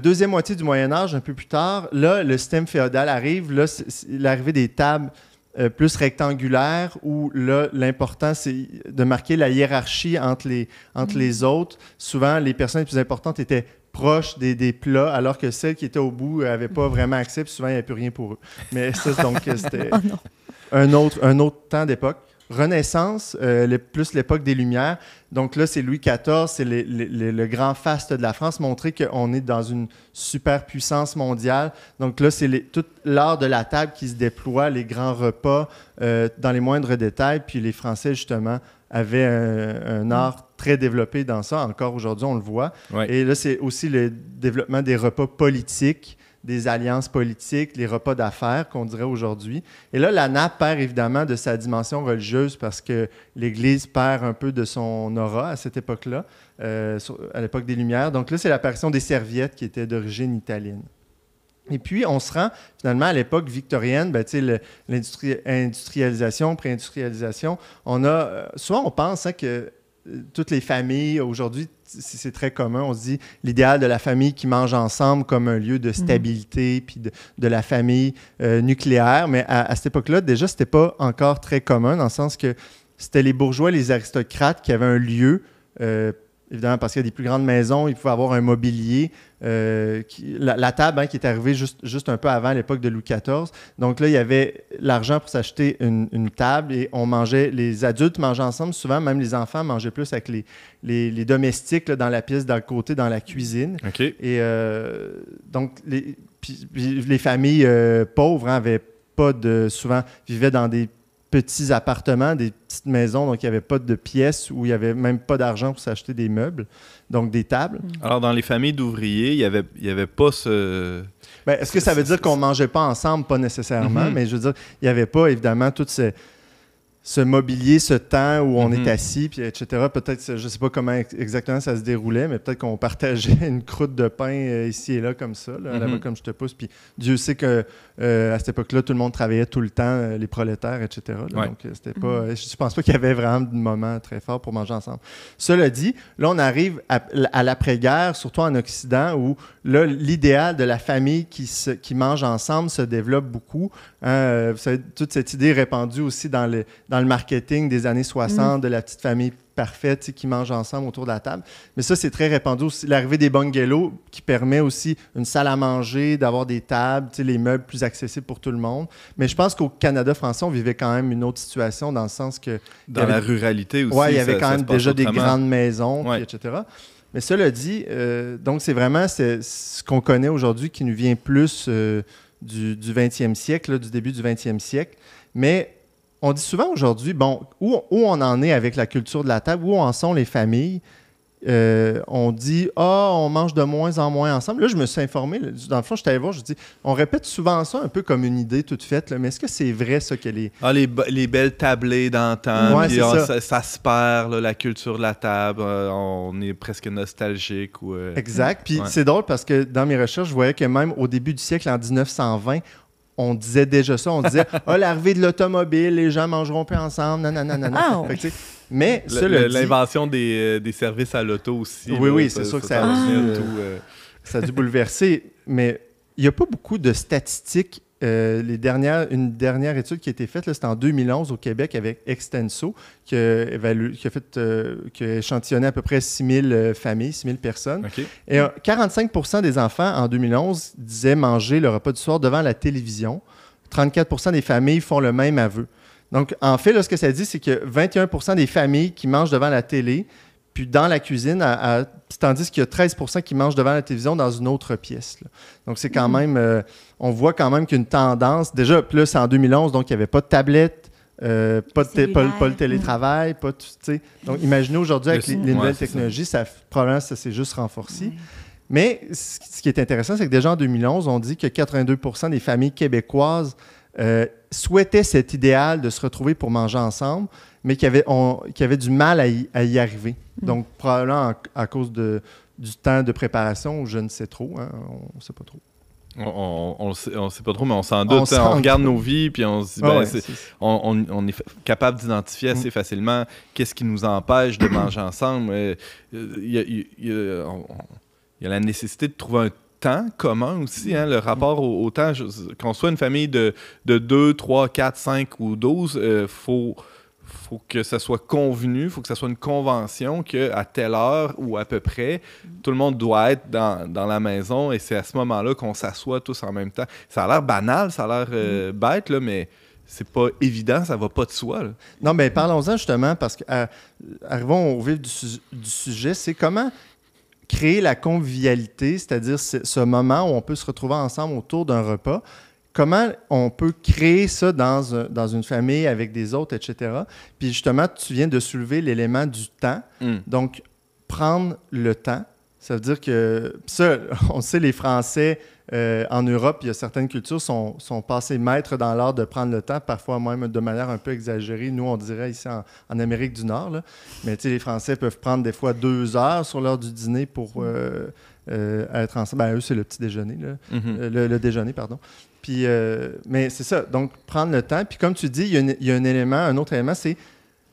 Deuxième moitié du Moyen Âge, un peu plus tard, là, le système féodal arrive. Là, c'est l'arrivée des tables plus rectangulaires où là, l'important, c'est de marquer la hiérarchie entre les autres. Souvent, les personnes les plus importantes étaient proches des plats, alors que celles qui étaient au bout n'avaient pas vraiment accès, puis souvent, il n'y avait plus rien pour eux. Mais ça, donc, c'était un autre temps d'époque. Renaissance, plus l'époque des Lumières. Donc là, c'est Louis XIV, c'est le grand faste de la France, montrer qu'on est dans une superpuissance mondiale. Donc là, c'est tout l'art de la table qui se déploie, les grands repas dans les moindres détails. Puis les Français, justement, avaient un art très développé dans ça. Encore aujourd'hui, on le voit. Ouais. Et là, c'est aussi le développement des repas politiques, des alliances politiques, les repas d'affaires qu'on dirait aujourd'hui. Et là, la nappe perd évidemment de sa dimension religieuse parce que l'Église perd un peu de son aura à cette époque-là, à l'époque des Lumières. Donc là, c'est l'apparition des serviettes qui étaient d'origine italienne. Et puis, on se rend finalement à l'époque victorienne, l'industrialisation, pré-industrialisation. Souvent, on pense que toutes les familles, aujourd'hui, c'est très commun. On se dit l'idéal de la famille qui mange ensemble comme un lieu de stabilité, puis de la famille nucléaire. Mais à cette époque-là, déjà, c'était pas encore très commun, dans le sens que c'était les bourgeois, les aristocrates qui avaient un lieu, évidemment, parce qu'il y a des plus grandes maisons, il pouvait avoir un mobilier. La table qui est arrivée juste un peu avant l'époque de Louis XIV. Donc là, il y avait l'argent pour s'acheter une table et on mangeait, les adultes mangeaient ensemble. Souvent, même les enfants mangeaient plus avec les domestiques là, dans la pièce d'à côté, dans la cuisine. Okay. Et donc, les familles pauvres avaient pas souvent vivaient dans des petits appartements, des petites maisons, donc il n'y avait pas de pièces où il n'y avait même pas d'argent pour s'acheter des meubles, donc des tables. Alors, dans les familles d'ouvriers, il y avait pas ce... Est-ce que ça veut dire qu'on ne mangeait pas ensemble? Pas nécessairement, mais je veux dire, il n'y avait pas, évidemment, tout ce mobilier, ce temps où on est assis, puis etc. Peut-être, je ne sais pas comment exactement ça se déroulait, mais peut-être qu'on partageait une croûte de pain ici et là, comme ça, là-bas, comme je te pousse. Puis Dieu sait qu'à cette époque-là, tout le monde travaillait tout le temps, les prolétaires, etc. Là, donc, c'était pas... Je ne pense pas qu'il y avait vraiment de moment très fort pour manger ensemble. Cela dit, là, on arrive à l'après-guerre, surtout en Occident, où là, l'idéal de la famille qui mange ensemble se développe beaucoup. Vous savez, toute cette idée répandue aussi dans le marketing des années 60, de la petite famille parfaite qui mange ensemble autour de la table. Mais ça, c'est très répandu aussi. L'arrivée des bungalows qui permet aussi une salle à manger, d'avoir des tables, les meubles plus accessibles pour tout le monde. Mais je pense qu'au Canada français, on vivait quand même une autre situation dans le sens que... Dans la ruralité aussi. Oui, il y avait quand même déjà des grandes maisons, puis, etc. Mais cela dit, donc c'est vraiment ce qu'on connaît aujourd'hui qui nous vient plus du 20e siècle, là, du début du 20e siècle. Mais on dit souvent aujourd'hui, où on en est avec la culture de la table, où en sont les familles. On dit, on mange de moins en moins ensemble. Là, je me suis informé. Dans le fond, je suis allé voir, je dis, on répète souvent ça un peu comme une idée toute faite, là, mais est-ce que c'est vrai, ça, que les... les belles tablées d'antan, puis ça se perd, là, la culture de la table, on est presque nostalgique. Exact. Puis c'est drôle parce que dans mes recherches, je voyais que même au début du siècle, en 1920, on disait déjà ça. On disait, l'arrivée de l'automobile, les gens mangeront plus ensemble, nanana. Mais l'invention des services à l'auto aussi. Oui, c'est sûr que ça a dû bouleverser. Mais il n'y a pas beaucoup de statistiques. Une dernière étude qui a été faite, là, c'était en 2011 au Québec avec Extenso, qui a échantillonné à peu près 6 000 familles, 6 000 personnes. Okay. Et 45 % des enfants, en 2011, disaient manger le repas du soir devant la télévision. 34 % des familles font le même aveu. Donc, en fait, là, ce que ça dit, c'est que 21 % des familles qui mangent devant la télé, puis dans la cuisine, tandis qu'il y a 13 % qui mangent devant la télévision dans une autre pièce. Là. Donc, c'est quand même... on voit quand même qu'une tendance... Déjà, plus en 2011, donc il n'y avait pas de tablette, pas le télétravail, pas tout... Donc, imaginez aujourd'hui, avec les nouvelles technologies, probablement, ça s'est juste renforcé. Mais ce qui est intéressant, c'est que déjà en 2011, on dit que 82 % des familles québécoises souhaitaient cet idéal de se retrouver pour manger ensemble, mais qui avaient du mal à y arriver. Donc, probablement à cause du temps de préparation, je ne sais trop. Hein, on ne sait pas trop. On sait pas trop, mais on s'en doute. On regarde nos vies, puis on se dit, on est capable d'identifier assez facilement qu'est-ce qui nous empêche de manger ensemble. Il y a la nécessité de trouver un temps commun aussi, hein, le rapport au temps. Qu'on soit une famille de 2, 3, 4, 5 ou 12, faut que ça soit convenu, il faut que ça soit une convention qu'à telle heure ou à peu près, tout le monde doit être dans la maison et c'est à ce moment-là qu'on s'assoit tous en même temps. Ça a l'air banal, ça a l'air bête, là, mais c'est pas évident, ça va pas de soi. Là. Non, mais parlons-en justement, parce que arrivons au vif du sujet, c'est comment créer la convivialité, c'est-à-dire ce moment où on peut se retrouver ensemble autour d'un repas. Comment on peut créer ça dans une famille avec des autres, etc. Puis justement, tu viens de soulever l'élément du temps. Donc, prendre le temps, ça veut dire que... Ça, on sait, les Français, en Europe, il y a certaines cultures sont passées maîtres dans l'art de prendre le temps, parfois même de manière un peu exagérée. Nous, on dirait ici en Amérique du Nord. Là. Mais tu sais, les Français peuvent prendre des fois 2 heures sur l'heure du dîner pour être ensemble. Ben, eux, c'est le petit déjeuner, là. Le déjeuner, pardon. Puis, mais c'est ça, donc prendre le temps. Puis comme tu dis, il y a un autre élément, c'est,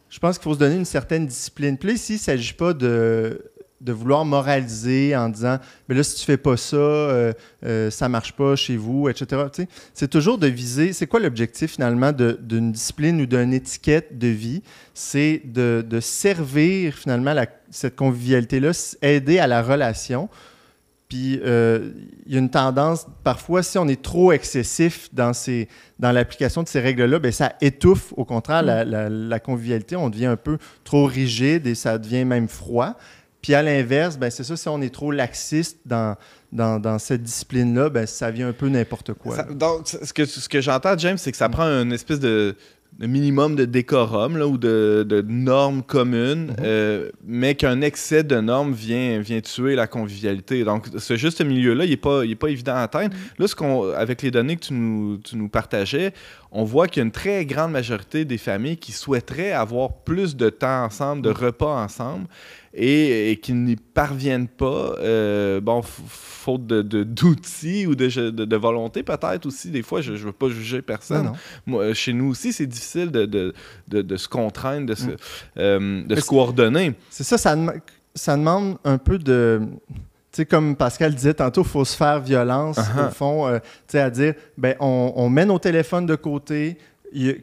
je pense qu'il faut se donner une certaine discipline. Puis là, ici, il ne s'agit pas de vouloir moraliser en disant, mais là, si tu fais pas ça, ça marche pas chez vous, etc. Tu sais, c'est toujours de viser, c'est quoi l'objectif finalement d'une discipline ou d'une étiquette de vie? C'est de servir finalement cette convivialité-là, aider à la relation. Puis, il y a une tendance, parfois, si on est trop excessif dans l'application de ces règles-là, bien, ça étouffe, au contraire, la convivialité. On devient un peu trop rigide et ça devient même froid. Puis, à l'inverse, bien, c'est ça, si on est trop laxiste dans cette discipline-là, bien, ça vient un peu n'importe quoi. Donc, ce que j'entends, James, c'est que ça prend une espèce de minimum de décorum là, ou de normes communes, mais qu'un excès de normes vient tuer la convivialité. Donc, ce juste milieu-là, il n'est pas évident à atteindre. Là, avec les données que tu nous partageais, on voit qu'il y a une très grande majorité des familles qui souhaiteraient avoir plus de temps ensemble, de repas ensemble, et qui n'y parviennent pas, faute d'outils ou de volonté peut-être aussi. Des fois, je ne veux pas juger personne. Moi, chez nous aussi, c'est difficile de se contraindre, de se coordonner. C'est ça, ça demande un peu de... Tu sais, comme Pascal disait tantôt, il faut se faire violence, au fond, tu sais, à dire, ben on met nos téléphones de côté.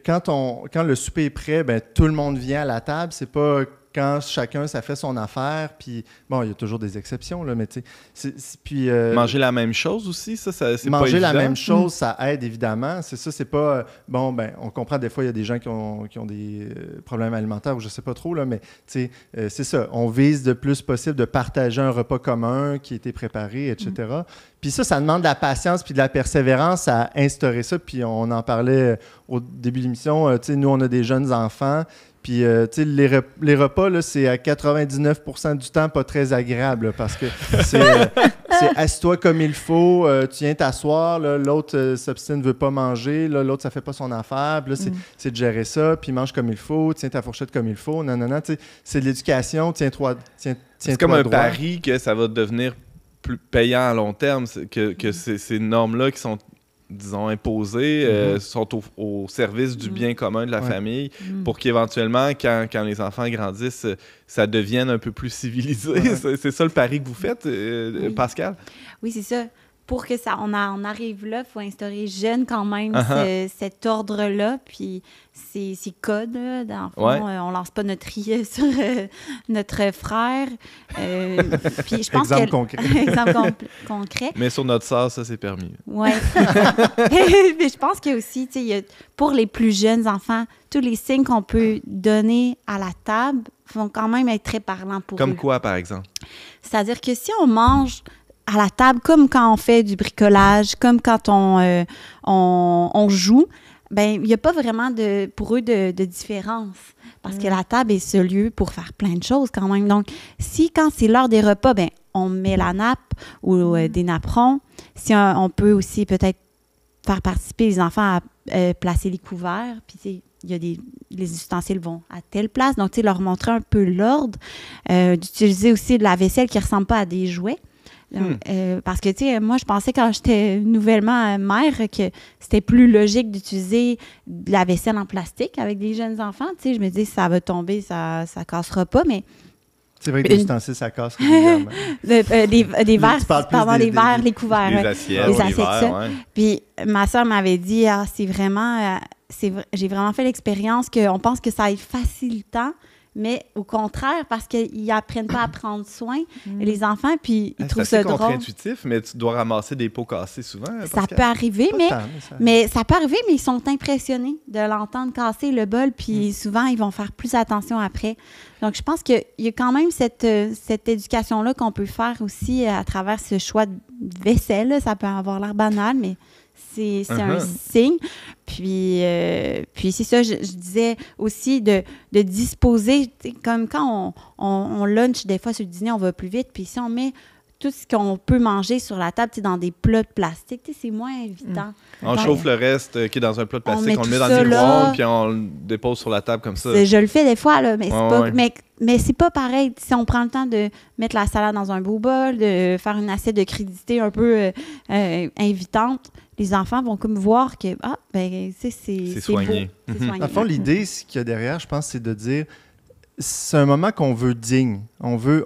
Quand le souper est prêt, ben tout le monde vient à la table. C'est pas quand chacun, ça fait son affaire. Puis, bon, il y a toujours des exceptions, là, mais tu sais... Puis, manger la même chose aussi, ça c'est pas évident. Manger la même chose, ça aide, évidemment. C'est ça, c'est pas... bon, ben on comprend, des fois, il y a des gens qui ont des problèmes alimentaires ou je sais pas trop, là, mais tu sais, c'est ça. On vise de plus possible de partager un repas commun qui a été préparé, etc. Puis ça demande de la patience puis de la persévérance à instaurer ça. Puis on en parlait au début de l'émission. Tu sais, nous, on a des jeunes enfants. Puis, tu sais, les repas, là, c'est à 99% du temps pas très agréable, là, parce que c'est assis-toi comme il faut, tu viens t'asseoir, là, l'autre s'obstine, ne veut pas manger, là, l'autre, ça fait pas son affaire, puis là, c'est de gérer ça, puis mange comme il faut, tiens ta fourchette comme il faut, non, tu sais, c'est de l'éducation, tiens-toi c'est comme un droit. pari que ça va devenir plus payant à long terme, que ces normes-là qui sont, disons, imposées, sont au service du bien commun de la famille, pour qu'éventuellement, quand les enfants grandissent, ça devienne un peu plus civilisé. C'est ça le pari que vous faites, Pascal? Oui, c'est ça. Pour que on arrive là, il faut instaurer jeune quand même cet ordre-là, puis ces codes, là, dans le fond, on lance pas notre riz sur notre frère. Puis je pense exemple concret. Exemple concret. Mais sur notre sœur, ça, c'est permis. Oui. Mais je pense qu'il y a aussi, tu sais, pour les plus jeunes enfants, tous les signes qu'on peut donner à la table vont quand même être très parlants pour eux. Comme quoi, par exemple? C'est-à-dire que si on mange à la table, comme quand on fait du bricolage, comme quand on joue, ben il n'y a pas vraiment pour eux de différence. Parce que la table est ce lieu pour faire plein de choses quand même. Donc, quand c'est l'heure des repas, ben on met la nappe ou des napperons. Si on peut aussi peut-être faire participer les enfants à placer les couverts, puis il y a les ustensiles vont à telle place. Donc, leur montrer un peu l'ordre. D'utiliser aussi de la vaisselle qui ne ressemble pas à des jouets. Parce que, tu sais, moi, je pensais quand j'étais nouvellement mère que c'était plus logique d'utiliser de la vaisselle en plastique avec des jeunes enfants. Tu sais, je me dis, ça va tomber, ça cassera pas, mais... C'est vrai que les ustensiles, ça casse régulièrement. des verres, pardon, les verres, les couverts. Les assiettes, les verres, ça. Puis ma soeur m'avait dit, c'est vraiment... j'ai vraiment fait l'expérience qu'on pense que ça va être facilitant, mais au contraire, parce qu'ils apprennent pas à prendre soin, les enfants, puis ils trouvent ça C'est drôle. contre-intuitif, mais tu dois ramasser des pots cassés souvent. Ça peut arriver, mais ça peut arriver, mais ils sont impressionnés de l'entendre casser le bol, puis souvent, ils vont faire plus attention après. Donc, je pense qu'il y a quand même cette éducation-là qu'on peut faire aussi à travers ce choix de vaisselle. Là. Ça peut avoir l'air banal, mais c'est un signe. Puis c'est ça, je disais aussi de disposer, comme quand on lunch, des fois, sur le dîner, on va plus vite, puis si on met tout ce qu'on peut manger sur la table, dans des plats de plastique, c'est moins évident. On chauffe le reste qui est dans un plat de plastique, on le met dans le le micro-ondes, puis on le dépose sur la table comme ça. Je le fais des fois, là, mais c'est pas... Mais c'est pas pareil. Si on prend le temps de mettre la salade dans un beau bol, de faire une assiette de crudité un peu invitante, les enfants vont comme voir que, c'est soigné. Beau. C'est soigné. Dans le fond, l'idée qu'il y a derrière, je pense, c'est de dire, c'est un moment qu'on veut digne. On veut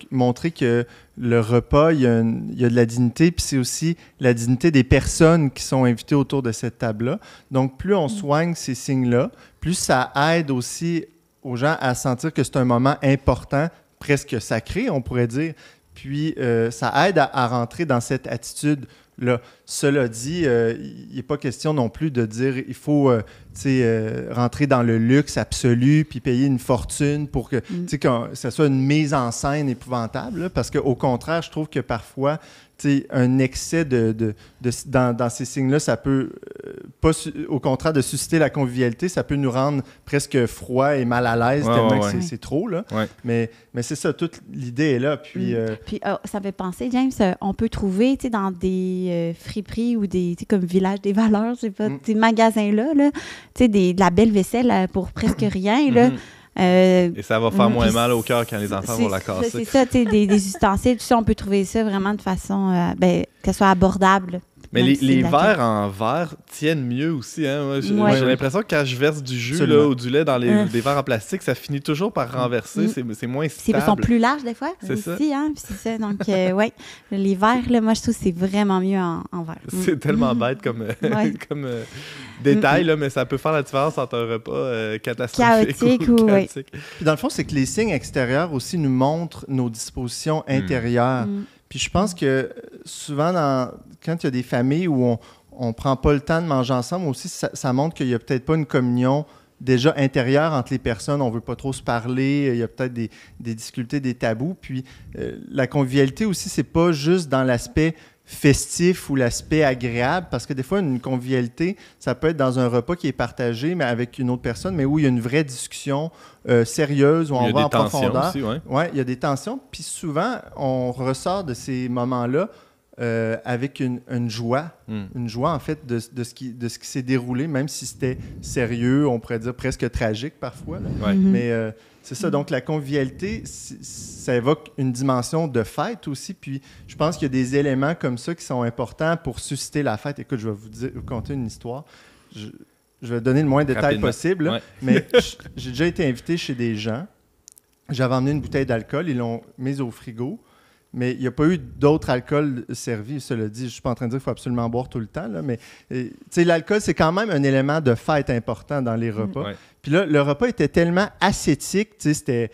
montrer que le repas, il y a de la dignité, puis c'est aussi la dignité des personnes qui sont invitées autour de cette table-là. Donc, plus on soigne ces signes-là, plus ça aide aussi aux gens à sentir que c'est un moment important, presque sacré, on pourrait dire. Puis, ça aide à rentrer dans cette attitude-là. Cela dit, il n'est pas question non plus de dire il faut rentrer dans le luxe absolu puis payer une fortune pour que ça soit une mise en scène épouvantable. Là, parce qu'au contraire, je trouve que parfois, un excès dans ces signes-là, ça peut, au contraire de susciter la convivialité, ça peut nous rendre presque froid et mal à l'aise tellement que c'est trop. Là. Ouais. Mais c'est ça, toute l'idée est là. Puis ça fait penser, James, on peut trouver dans des friperies ou des comme Village des valeurs, je sais pas, ces magasins-là, de la belle vaisselle pour presque rien. Là. Et ça va faire moins mal au cœur quand les enfants vont la casser. C'est ça, des ustensiles, tout ça, on peut trouver ça vraiment de façon que ce soit abordable. Mais les verres en verre tiennent mieux aussi. Hein? J'ai l'impression que quand je verse du jus là, ou du lait dans des verres en plastique, ça finit toujours par renverser. C'est moins stable. Ils sont plus larges des fois. C'est aussi, ça. Hein? C'est ça. Donc, les verres, là, moi, je trouve que c'est vraiment mieux en verre. C'est tellement bête comme détail, là, mais ça peut faire la différence entre un repas catastrophique ou chaotique. Puis dans le fond, c'est que les signes extérieurs aussi nous montrent nos dispositions intérieures. Puis je pense que souvent, quand il y a des familles où on ne prend pas le temps de manger ensemble, aussi, ça montre qu'il n'y a peut-être pas une communion déjà intérieure entre les personnes. On ne veut pas trop se parler. Il y a peut-être des difficultés, des tabous. Puis la convivialité aussi, ce n'est pas juste dans l'aspect festif ou l'aspect agréable, parce que des fois, une convivialité, ça peut être dans un repas qui est partagé, mais avec une autre personne, mais où il y a une vraie discussion sérieuse, où on va en profondeur. Aussi, il y a des tensions. Puis souvent, on ressort de ces moments-là avec une joie, une joie en fait de ce qui s'est déroulé, même si c'était sérieux, on pourrait dire presque tragique parfois. Là. Ouais. Mais c'est ça, donc la convivialité, ça évoque une dimension de fête aussi, puis je pense qu'il y a des éléments comme ça qui sont importants pour susciter la fête. Écoute, je vais vous conter une histoire. Je vais donner le moins de détails possible, là, mais j'ai déjà été invité chez des gens. J'avais emmené une bouteille d'alcool, ils l'ont mise au frigo. Mais il n'y a pas eu d'autres alcools servis, cela dit. Je ne suis pas en train de dire qu'il faut absolument boire tout le temps, là, mais l'alcool, c'est quand même un élément de fête important dans les repas. Ouais. Puis là, le repas était tellement ascétique, il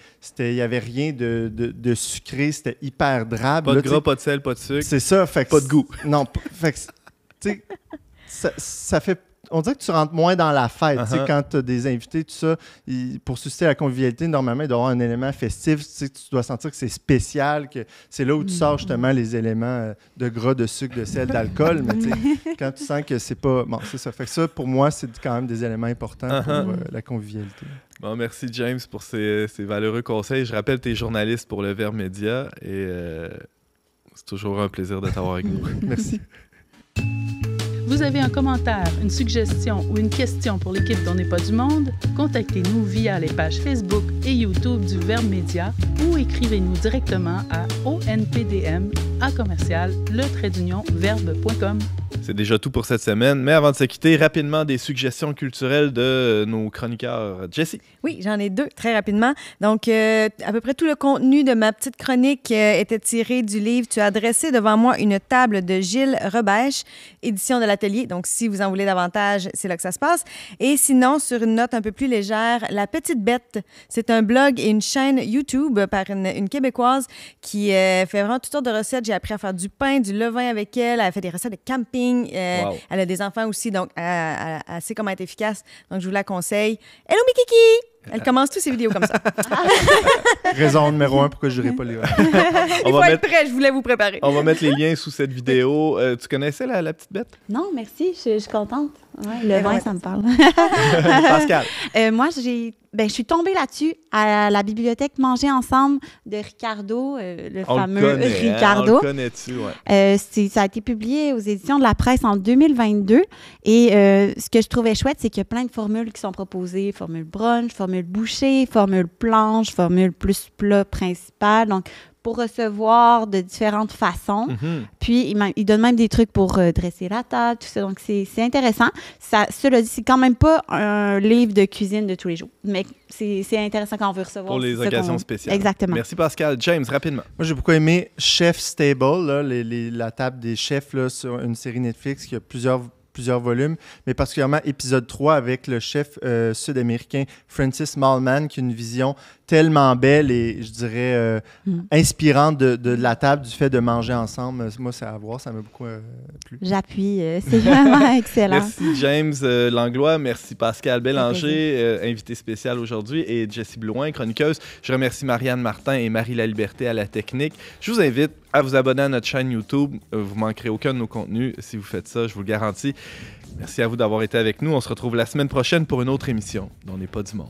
n'y avait rien de sucré, c'était hyper drabe. Pas de gras, pas de sel, pas de sucre. C'est ça. Pas de goût. Non, fait que, ça fait... On dirait que tu rentres moins dans la fête. Quand tu as des invités, tout ça, pour susciter la convivialité, normalement, il doit y avoir un élément festif. Tu dois sentir que c'est spécial, que c'est là où tu sors justement les éléments de gras, de sucre, de sel, d'alcool. Mais quand tu sens que c'est pas... Bon, c'est ça. Fait que ça, pour moi, c'est quand même des éléments importants pour la convivialité. Bon, merci James pour ces valeureux conseils. Je rappelle, tu es journaliste pour Le Verbe Média et c'est toujours un plaisir de t'avoir avec nous. Merci. Vous avez un commentaire, une suggestion ou une question pour l'équipe d'On n'est pas du monde? Contactez-nous via les pages Facebook et YouTube du Verbe Média ou écrivez-nous directement à onpdm@le-verbe.com. C'est déjà tout pour cette semaine. Mais avant de se quitter, rapidement, des suggestions culturelles de nos chroniqueurs. Jessie. Oui, j'en ai 2, très rapidement. Donc, à peu près tout le contenu de ma petite chronique était tiré du livre « Tu as dressé devant moi une table » de Gilles Rebèche, édition de l'Atelier. Donc, si vous en voulez davantage, c'est là que ça se passe. Et sinon, sur une note un peu plus légère, La Petite Bête, c'est un blog et une chaîne YouTube par une Québécoise qui fait vraiment toutes sortes de recettes. J'ai appris à faire du pain, du levain avec elle. Elle fait des recettes de camping. Wow. Elle a des enfants aussi, donc elle sait comment être efficace. Donc, je vous la conseille. Hello, mes kiki! Elle commence toutes ses vidéos comme ça. Raison numéro 1 pourquoi je n'irai pas les Il faut être prêt, je voulais vous préparer. On va mettre les liens sous cette vidéo. Tu connaissais la petite bête? Non, merci, je suis contente. Ouais, le vin, ça me parle. Pascal. Moi, je suis tombée là-dessus à la bibliothèque Manger ensemble de Ricardo, le fameux Ricardo. On le connais-tu, ouais. Ça a été publié aux éditions de la presse en 2022. Et ce que je trouvais chouette, c'est qu'il y a plein de formules qui sont proposées. Formule brunch, formule bouchée, formule planche, formule plus plat principal. Donc, pour recevoir de différentes façons. Mm-hmm. Puis, il donne même des trucs pour dresser la table, tout ça. Donc, c'est intéressant. Cela dit, c'est quand même pas un livre de cuisine de tous les jours. Mais c'est intéressant quand on veut recevoir. Pour les occasions spéciales. Exactement. Merci, Pascal. James, rapidement. Moi, j'ai beaucoup aimé Chef's Table, là, la table des chefs là, sur une série Netflix qui a plusieurs volumes, mais particulièrement épisode 3 avec le chef sud-américain Francis Mallman qui a une vision tellement belle et, je dirais, inspirante de la table, du fait de manger ensemble. Moi, c'est à voir, ça m'a beaucoup plu. J'appuie, c'est vraiment excellent. Merci James Langlois, merci Pascal Bélanger, invité spécial aujourd'hui, et Jessie Blouin, chroniqueuse. Je remercie Marianne Martin et Marie Laliberté à la technique. Je vous invite à vous abonner à notre chaîne YouTube. Vous ne manquerez aucun de nos contenus si vous faites ça, je vous le garantis. Merci à vous d'avoir été avec nous. On se retrouve la semaine prochaine pour une autre émission dont n'est pas du monde.